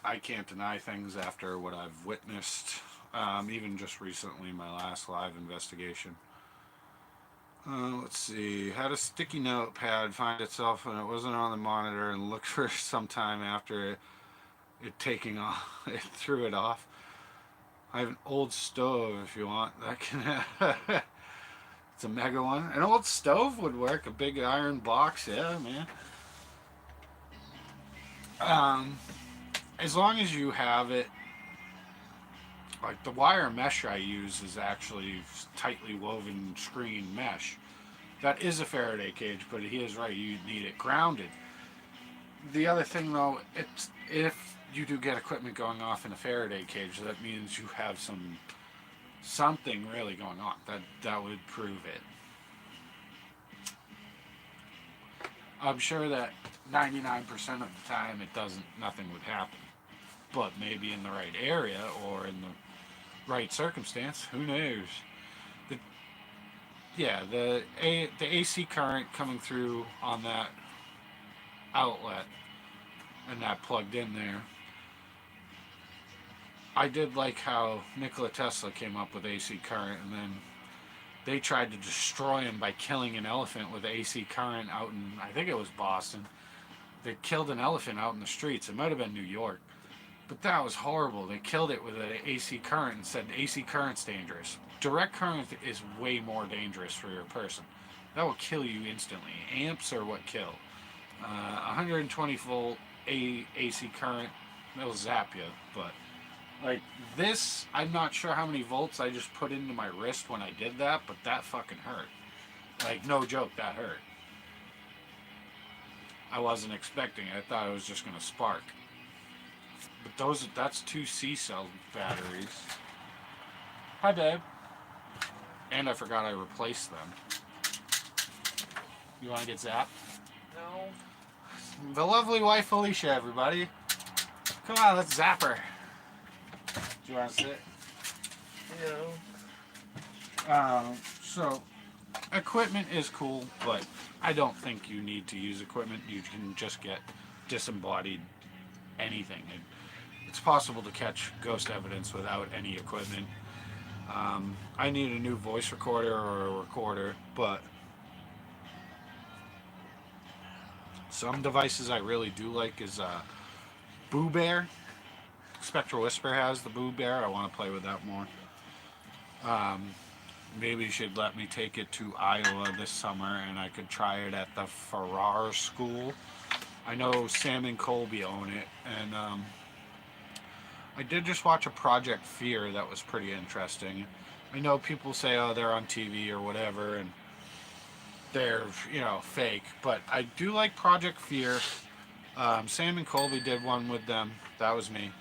I can't deny things after what I've witnessed, even just recently, my last live investigation. Let's see. Had a sticky notepad find itself and it wasn't on the monitor, and looked for some time after it taking off. It threw it off. I have an old stove if you want. That can. It's a mega one. An old stove would work. A big iron box. Yeah, man. As long as you have it, like the wire mesh I use is actually tightly woven screen mesh. That is a Faraday cage, but he is right. You need it grounded. The other thing though, it's if you do get equipment going off in a Faraday cage, that means you have something really going on. That would prove it. I'm sure that 99% of the time nothing would happen. But maybe in the right area or in the right circumstance, who knows? The, yeah, the AC current coming through on that outlet and that plugged in there. I did like how Nikola Tesla came up with AC current, and then they tried to destroy him by killing an elephant with AC current out in, I think it was Boston. They killed an elephant out in the streets. It might have been New York. But that was horrible. They killed it with an AC current and said AC current's dangerous. Direct current is way more dangerous for your person. That will kill you instantly. Amps are what kill. 120 volt AC current, it'll zap you. But like this, I'm not sure how many volts I just put into my wrist when I did that, but that fucking hurt. Like, no joke, that hurt. I wasn't expecting it. I thought it was just going to spark. But that's 2 C-cell batteries. Hi, babe. And I forgot I replaced them. You want to get zapped? No. The lovely wife, Alicia, everybody. Come on, let's zap her. Do you want to sit? No. So, equipment is cool, but I don't think you need to use equipment. You can just get disembodied anything. It's possible to catch ghost evidence without any equipment. I need a new voice recorder or a recorder, but some devices I really do like is Boo Bear. Spectral Whisper has the Boo Bear. I want to play with that more. Maybe you should let me take it to Iowa this summer and I could try it at the Farrar School. I know Sam and Colby own it, and I did just watch a Project Fear that was pretty interesting. I know people say, oh, they're on TV or whatever, and they're, fake, but I do like Project Fear. Sam and Colby did one with them. That was me.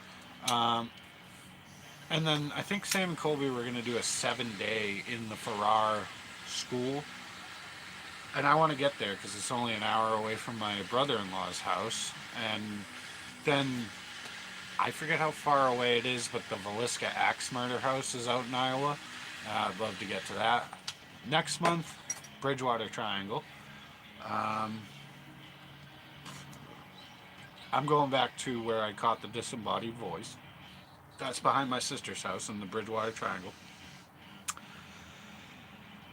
And then I think Sam and Colby were going to do a 7-day in the Farrar School. And I want to get there because it's only an hour away from my brother-in-law's house. And then I forget how far away it is, but the Villisca Axe Murder House is out in Iowa. I'd love to get to that. Next month, Bridgewater Triangle. I'm going back to where I caught the disembodied voice. That's behind my sister's house in the Bridgewater Triangle.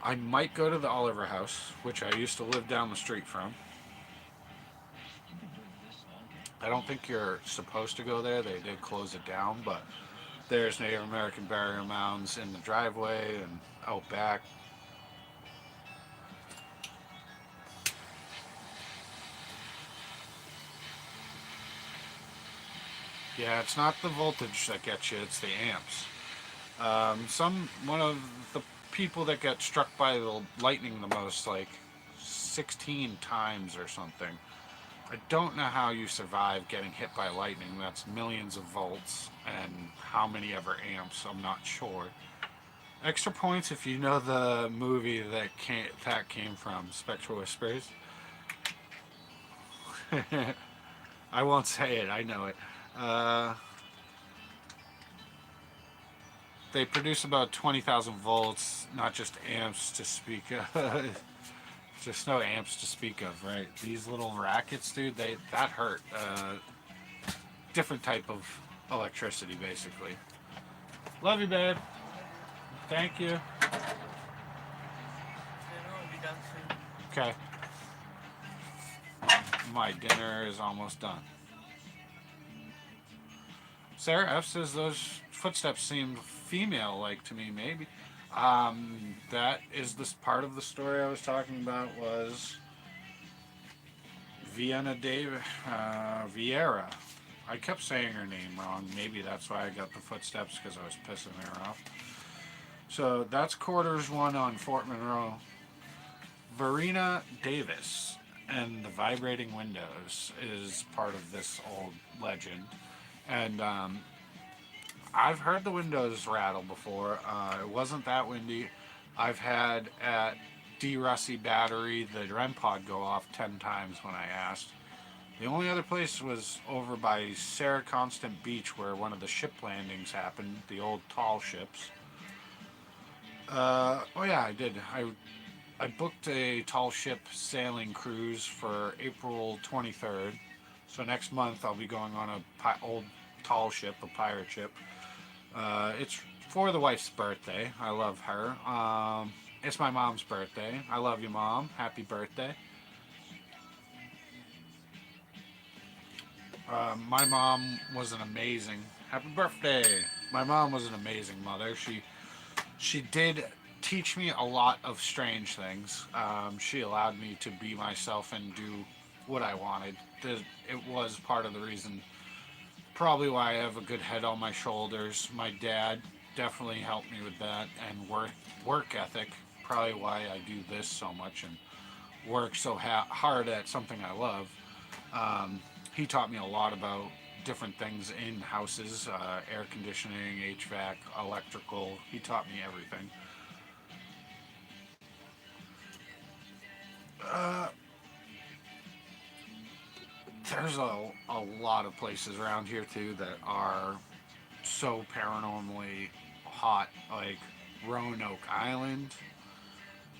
I might go to the Oliver House, which I used to live down the street from. I don't think you're supposed to go there. They did close it down, but there's Native American burial mounds in the driveway and out back. Yeah, it's not the voltage that gets you, it's the amps. One of the people that got struck by the lightning the most, like 16 times or something. I don't know how you survive getting hit by lightning. That's millions of volts, and how many ever amps, I'm not sure. Extra points if you know the movie that came from, Spectral Whispers. I won't say it, I know it. They produce about 20,000 volts, not just amps to speak of. Just no amps to speak of, right? These little rackets, dude, that hurt. Different type of electricity, basically. Love you, babe. Thank you. Okay. My dinner is almost done. Sarah F says those footsteps seemed female-like to me, maybe. That is this part of the story I was talking about was Vieira. I kept saying her name wrong. Maybe that's why I got the footsteps, because I was pissing her off. So that's quarters 1 on Fort Monroe. Verena Davis and the vibrating windows is part of this old legend. And I've heard the windows rattle before. It wasn't that windy. I've had at D. Russie Battery the REM pod go off 10 times when I asked. The only other place was over by Sarah Constant Beach where one of the ship landings happened, the old tall ships. Oh yeah, I did. I booked a tall ship sailing cruise for April 23rd. So next month I'll be going on a old tall ship, a pirate ship. It's for the wife's birthday. I love her. It's my mom's birthday. I love you, Mom. Happy birthday. My mom was an amazing. Happy birthday. My mom was an amazing mother. She did teach me a lot of strange things. She allowed me to be myself and do what I wanted. It was part of the reason, probably why I have a good head on my shoulders. My dad definitely helped me with that, and work ethic. Probably why I do this so much and work so hard at something I love. He taught me a lot about different things in houses, air conditioning, HVAC, electrical. He taught me everything. Uh, there's a lot of places around here too that are so paranormally hot, like Roanoke Island,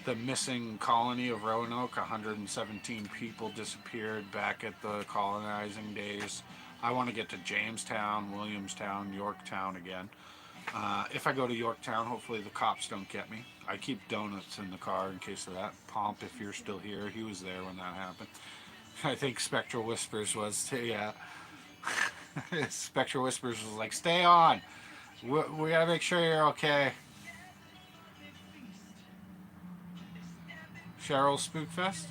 the missing colony of Roanoke. 117 people disappeared back at the colonizing days. I want to get to Jamestown, Williamstown, Yorktown again. If I go to Yorktown, hopefully the cops don't get me. I keep donuts in the car in case of that. Pomp, if you're still here, he was there when that happened. I think Spectral Whispers was too, yeah. Spectral Whispers was like, stay on. We gotta make sure you're okay. SrSpookfest?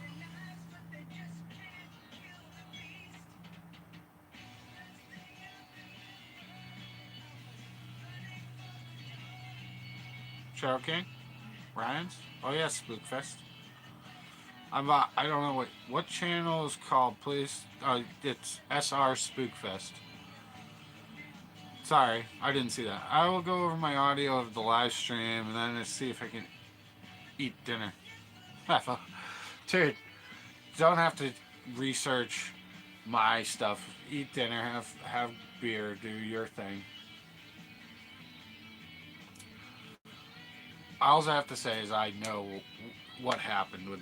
Cheryl King? Ryan's? Oh yeah, Spookfest. I don't know what channel is called, please. It's SrSpookfest. Sorry, I didn't see that. I will go over my audio of the live stream and then see if I can eat dinner. Dude, don't have to research my stuff. Eat dinner, have beer, do your thing. All I have to say is I know what happened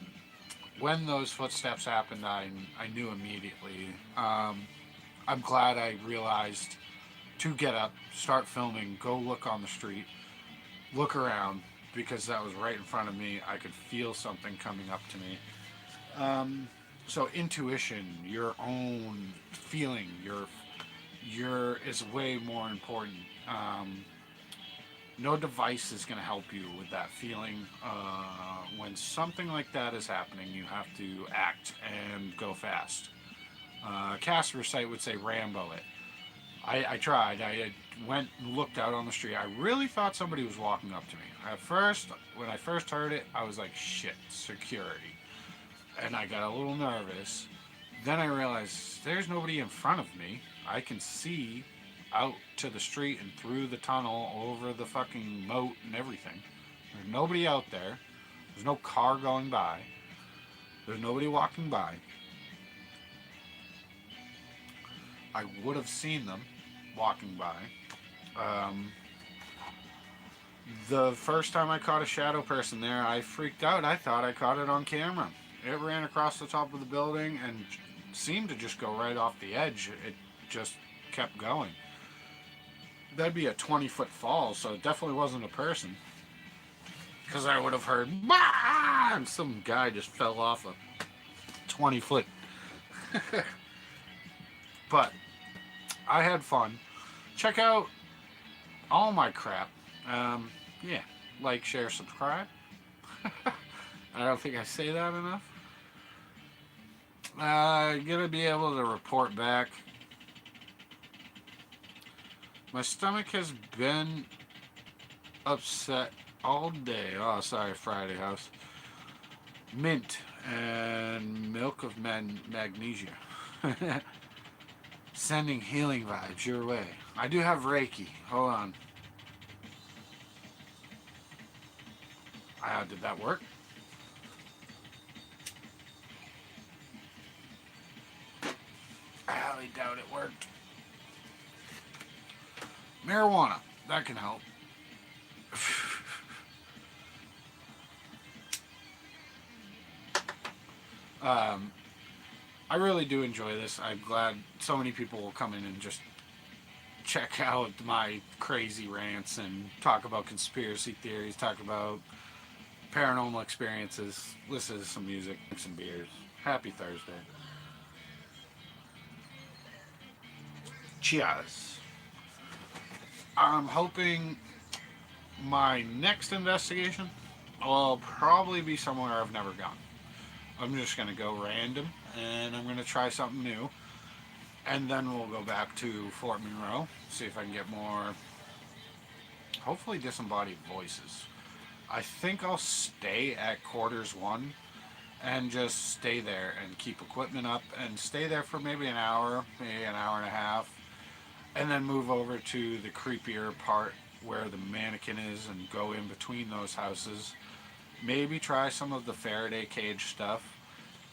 when those footsteps happened. I knew immediately. I'm glad I realized to get up, start filming, go look on the street, look around, because that was right in front of me. I could feel something coming up to me. So intuition, your own feeling, your is way more important. No device is going to help you with that feeling. When something like that is happening, you have to act and go fast. Casper site would say Rambo it. I tried. I went and looked out on the street. I really thought somebody was walking up to me. At first, when I first heard it, I was like, shit, security. And I got a little nervous. Then I realized there's nobody in front of me. I can see out to the street and through the tunnel over the fucking moat and everything. There's nobody out there. There's no car going by. There's nobody walking by. I would have seen them walking by. The first time I caught a shadow person there, I freaked out. I thought I caught it on camera. It ran across the top of the building and seemed to just go right off the edge. It just kept going. That'd be a 20-foot fall, so it definitely wasn't a person. Because I would have heard, bah! And some guy just fell off a 20-foot. But I had fun. Check out all my crap. Yeah, like, share, subscribe. I don't think I say that enough. Gonna be able to report back. My stomach has been upset all day. Oh, sorry, Friday House. Mint and milk of magnesia. Sending healing vibes your way. I do have Reiki. Hold on. Did that work? I highly doubt it worked. Marijuana. That can help. I really do enjoy this. I'm glad so many people will come in and just check out my crazy rants and talk about conspiracy theories, talk about paranormal experiences, listen to some music, drink some beers. Happy Thursday. Cheers. I'm hoping my next investigation will probably be somewhere I've never gone. I'm just going to go random and I'm going to try something new. And then we'll go back to Fort Monroe, see if I can get more, hopefully, disembodied voices. I think I'll stay at quarters 1 and just stay there and keep equipment up and stay there for maybe an hour, maybe an hour and a half, and then move over to the creepier part where the mannequin is and go in between those houses. Maybe try some of the Faraday cage stuff,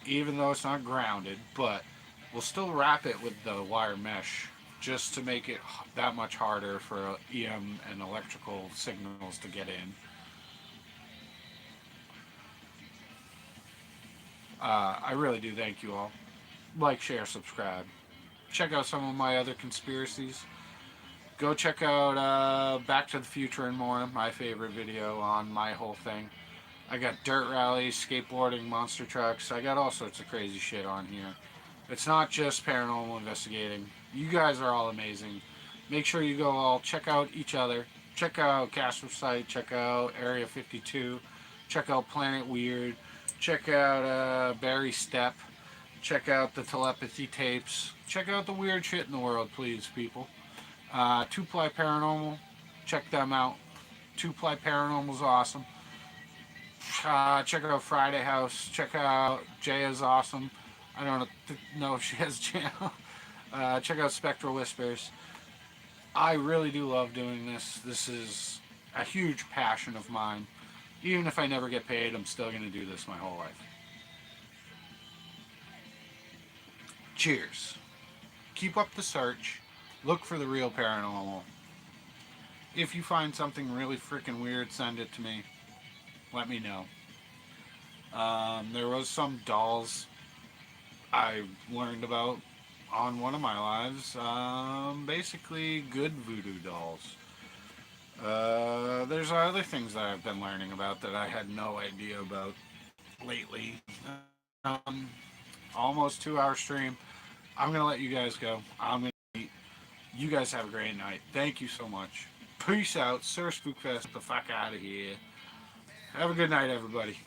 even though it's not grounded, but we'll still wrap it with the wire mesh just to make it that much harder for EM and electrical signals to get in. I really do thank you all. Like, share, subscribe. Check out some of my other conspiracies. Go check out Back to the Future and More, my favorite video on my whole thing. I got dirt rallies, skateboarding, monster trucks. I got all sorts of crazy shit on here. It's not just paranormal investigating. You guys are all amazing. Make sure you go all check out each other. Check out Casper's site. Check out Area 52. Check out Planet Weird. Check out Barry Step. Check out the telepathy tapes. Check out the weird shit in the world, please, people. 2-Ply Paranormal. Check them out. 2-Ply Paranormal's awesome. Check out Friday House. Check out Jaya's awesome. I don't know if she has a channel. Check out Spectral Whispers. I really do love doing this. This is a huge passion of mine. Even if I never get paid, I'm still going to do this my whole life. Cheers. Keep up the search. Look for the real paranormal. If you find something really freaking weird, send it to me. Let me know. There was some dolls I learned about on one of my lives. Basically, good voodoo dolls. There's other things that I've been learning about that I had no idea about lately. Almost 2-hour stream. I'm going to let you guys go. I'm going to eat. You guys have a great night. Thank you so much. Peace out. SrSpookfest. Get the fuck out of here. Have a good night, everybody.